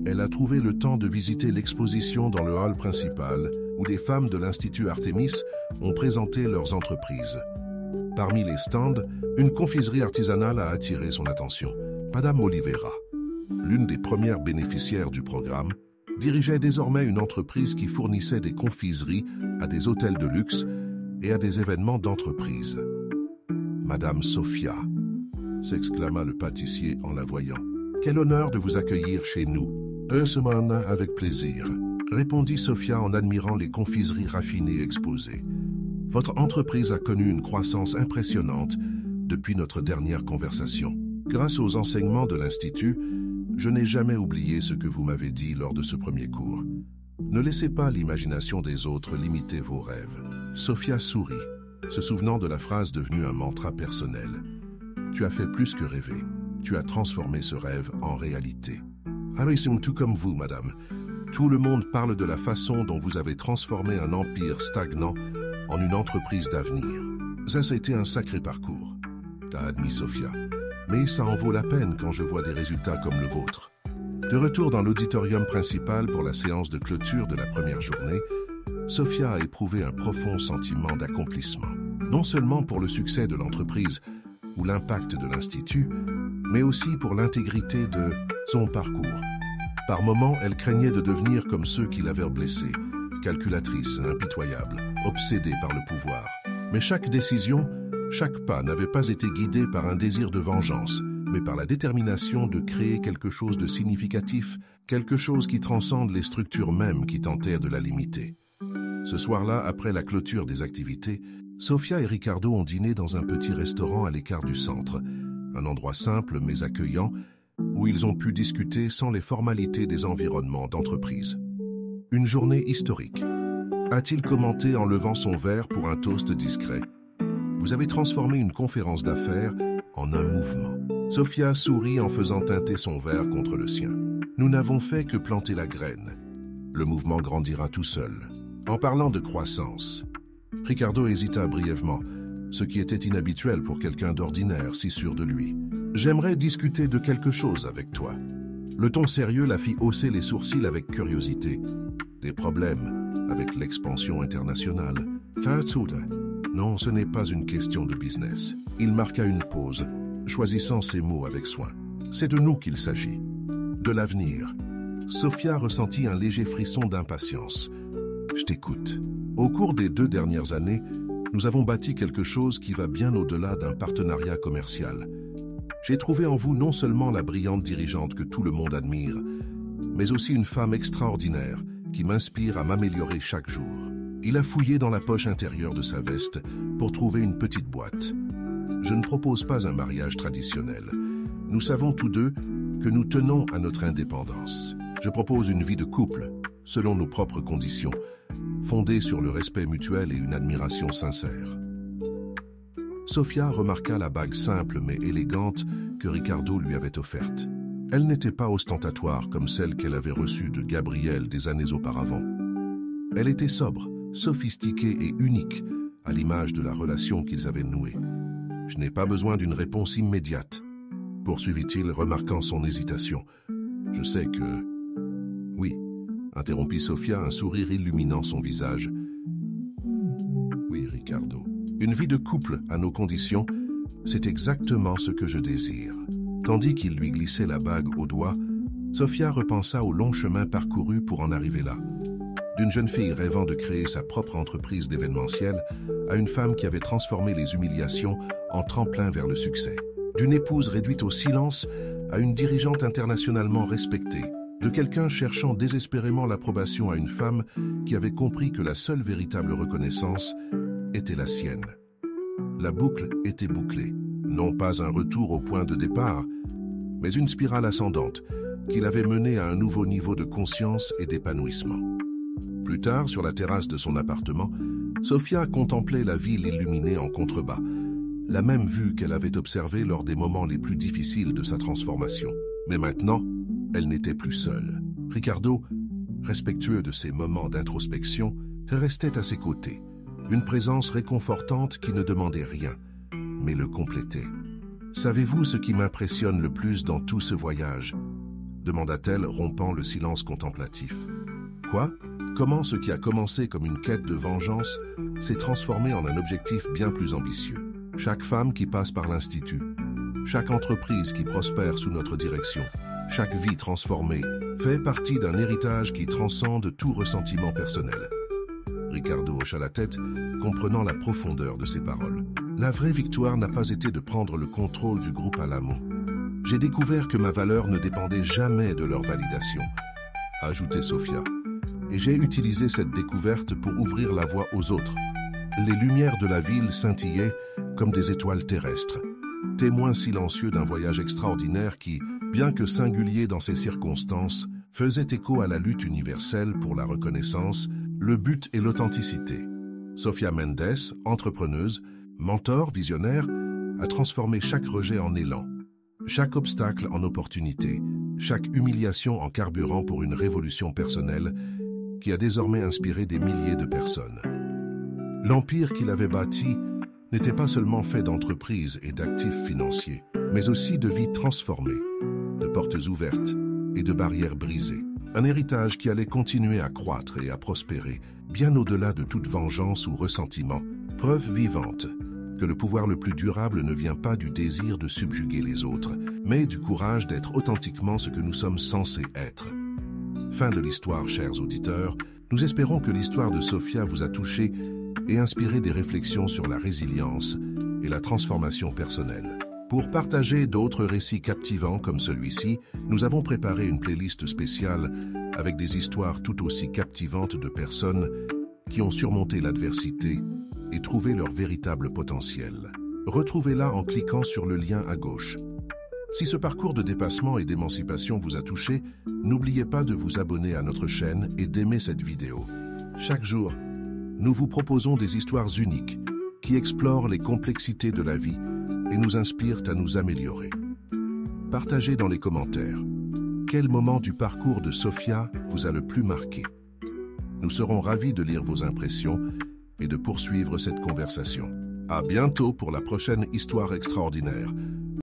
elle a trouvé le temps de visiter l'exposition dans le hall principal où des femmes de l'Institut Artemis ont présenté leurs entreprises. Parmi les stands, une confiserie artisanale a attiré son attention. Madame Oliveira, l'une des premières bénéficiaires du programme, dirigeait désormais une entreprise qui fournissait des confiseries à des hôtels de luxe et à des événements d'entreprise. Madame Sofia, s'exclama le pâtissier en la voyant. Quel honneur de vous accueillir chez nous. Heureusement, avec plaisir, répondit Sofia en admirant les confiseries raffinées exposées. Votre entreprise a connu une croissance impressionnante depuis notre dernière conversation. Grâce aux enseignements de l'Institut, je n'ai jamais oublié ce que vous m'avez dit lors de ce premier cours. Ne laissez pas l'imagination des autres limiter vos rêves. Sofia sourit, se souvenant de la phrase devenue un mantra personnel. Tu as fait plus que rêver. Tu as transformé ce rêve en réalité. Harrison, tout comme vous, madame. Tout le monde parle de la façon dont vous avez transformé un empire stagnant en une entreprise d'avenir. Ça a été un sacré parcours, t'as admis Sofia. Mais ça en vaut la peine quand je vois des résultats comme le vôtre. De retour dans l'auditorium principal pour la séance de clôture de la première journée, Sofia a éprouvé un profond sentiment d'accomplissement. non seulement pour le succès de l'entreprise ou l'impact de l'Institut, mais aussi pour l'intégrité de son parcours. Par moments, elle craignait de devenir comme ceux qui l'avaient blessée, calculatrice, impitoyable, obsédée par le pouvoir. Mais chaque décision, chaque pas n'avait pas été guidé par un désir de vengeance, mais par la détermination de créer quelque chose de significatif, quelque chose qui transcende les structures mêmes qui tentaient de la limiter. Ce soir-là, après la clôture des activités, Sofia et Ricardo ont dîné dans un petit restaurant à l'écart du centre, un endroit simple mais accueillant, où ils ont pu discuter sans les formalités des environnements d'entreprise. Une journée historique, a-t-il commenté en levant son verre pour un toast discret. Vous avez transformé une conférence d'affaires en un mouvement. Sofia sourit en faisant teinter son verre contre le sien. Nous n'avons fait que planter la graine. Le mouvement grandira tout seul. En parlant de croissance, Ricardo hésita brièvement, ce qui était inhabituel pour quelqu'un d'ordinaire si sûr de lui. J'aimerais discuter de quelque chose avec toi. Le ton sérieux la fit hausser les sourcils avec curiosité. Des problèmes avec l'expansion internationale. Non, ce n'est pas une question de business. Il marqua une pause, choisissant ses mots avec soin. C'est de nous qu'il s'agit. De l'avenir. Sofia ressentit un léger frisson d'impatience. Je t'écoute. Au cours des 2 dernières années, nous avons bâti quelque chose qui va bien au-delà d'un partenariat commercial. J'ai trouvé en vous non seulement la brillante dirigeante que tout le monde admire, mais aussi une femme extraordinaire qui m'inspire à m'améliorer chaque jour. Il a fouillé dans la poche intérieure de sa veste pour trouver une petite boîte. Je ne propose pas un mariage traditionnel. Nous savons tous deux que nous tenons à notre indépendance. Je propose une vie de couple, selon nos propres conditions, fondée sur le respect mutuel et une admiration sincère. Sofia remarqua la bague simple mais élégante que Ricardo lui avait offerte. Elle n'était pas ostentatoire comme celle qu'elle avait reçue de Gabriel des années auparavant. Elle était sobre, sophistiquée et unique, à l'image de la relation qu'ils avaient nouée. « Je n'ai pas besoin d'une réponse immédiate », poursuivit-il, remarquant son hésitation. « Je sais que... » « Oui, » interrompit Sofia, un sourire illuminant son visage. « Oui, Ricardo. Une vie de couple à nos conditions, c'est exactement ce que je désire. » Tandis qu'il lui glissait la bague au doigt, Sofia repensa au long chemin parcouru pour en arriver là. D'une jeune fille rêvant de créer sa propre entreprise d'événementiel à une femme qui avait transformé les humiliations en tremplin vers le succès. D'une épouse réduite au silence à une dirigeante internationalement respectée. De quelqu'un cherchant désespérément l'approbation à une femme qui avait compris que la seule véritable reconnaissance était la sienne. La boucle était bouclée. Non pas un retour au point de départ, mais une spirale ascendante qui l'avait mené à un nouveau niveau de conscience et d'épanouissement. Plus tard, sur la terrasse de son appartement, Sofia contemplait la ville illuminée en contrebas, la même vue qu'elle avait observée lors des moments les plus difficiles de sa transformation. Mais maintenant, elle n'était plus seule. Ricardo, respectueux de ces moments d'introspection, restait à ses côtés, une présence réconfortante qui ne demandait rien, mais le complétait. « Savez-vous ce qui m'impressionne le plus dans tout ce voyage ?» demanda-t-elle, rompant le silence contemplatif. « Quoi ? Comment ce qui a commencé comme une quête de vengeance s'est transformé en un objectif bien plus ambitieux. Chaque femme qui passe par l'Institut, chaque entreprise qui prospère sous notre direction, chaque vie transformée fait partie d'un héritage qui transcende tout ressentiment personnel. » Ricardo hocha la tête, comprenant la profondeur de ses paroles. « La vraie victoire n'a pas été de prendre le contrôle du groupe Alamo. J'ai découvert que ma valeur ne dépendait jamais de leur validation, » a ajouté Sofia. « Et j'ai utilisé cette découverte pour ouvrir la voie aux autres. Les lumières de la ville scintillaient comme des étoiles terrestres, témoins silencieux d'un voyage extraordinaire qui, bien que singulier dans ses circonstances, faisait écho à la lutte universelle pour la reconnaissance, le but et l'authenticité. » Sofia Mendes, entrepreneuse, mentor, visionnaire, a transformé chaque rejet en élan, chaque obstacle en opportunité, chaque humiliation en carburant pour une révolution personnelle qui a désormais inspiré des milliers de personnes. L'empire qu'il avait bâti n'était pas seulement fait d'entreprises et d'actifs financiers, mais aussi de vies transformées, de portes ouvertes et de barrières brisées. Un héritage qui allait continuer à croître et à prospérer, bien au-delà de toute vengeance ou ressentiment, Preuve vivante que le pouvoir le plus durable ne vient pas du désir de subjuguer les autres, mais du courage d'être authentiquement ce que nous sommes censés être. Fin de l'histoire, chers auditeurs. Nous espérons que l'histoire de Sofia vous a touché et inspiré des réflexions sur la résilience et la transformation personnelle. Pour partager d'autres récits captivants comme celui-ci, nous avons préparé une playlist spéciale avec des histoires tout aussi captivantes de personnes qui ont surmonté l'adversité et trouvé leur véritable potentiel. Retrouvez-la en cliquant sur le lien à gauche. Si ce parcours de dépassement et d'émancipation vous a touché, n'oubliez pas de vous abonner à notre chaîne et d'aimer cette vidéo. Chaque jour, nous vous proposons des histoires uniques qui explorent les complexités de la vie et nous inspirent à nous améliorer. Partagez dans les commentaires quel moment du parcours de Sofia vous a le plus marqué. Nous serons ravis de lire vos impressions et de poursuivre cette conversation. À bientôt pour la prochaine histoire extraordinaire.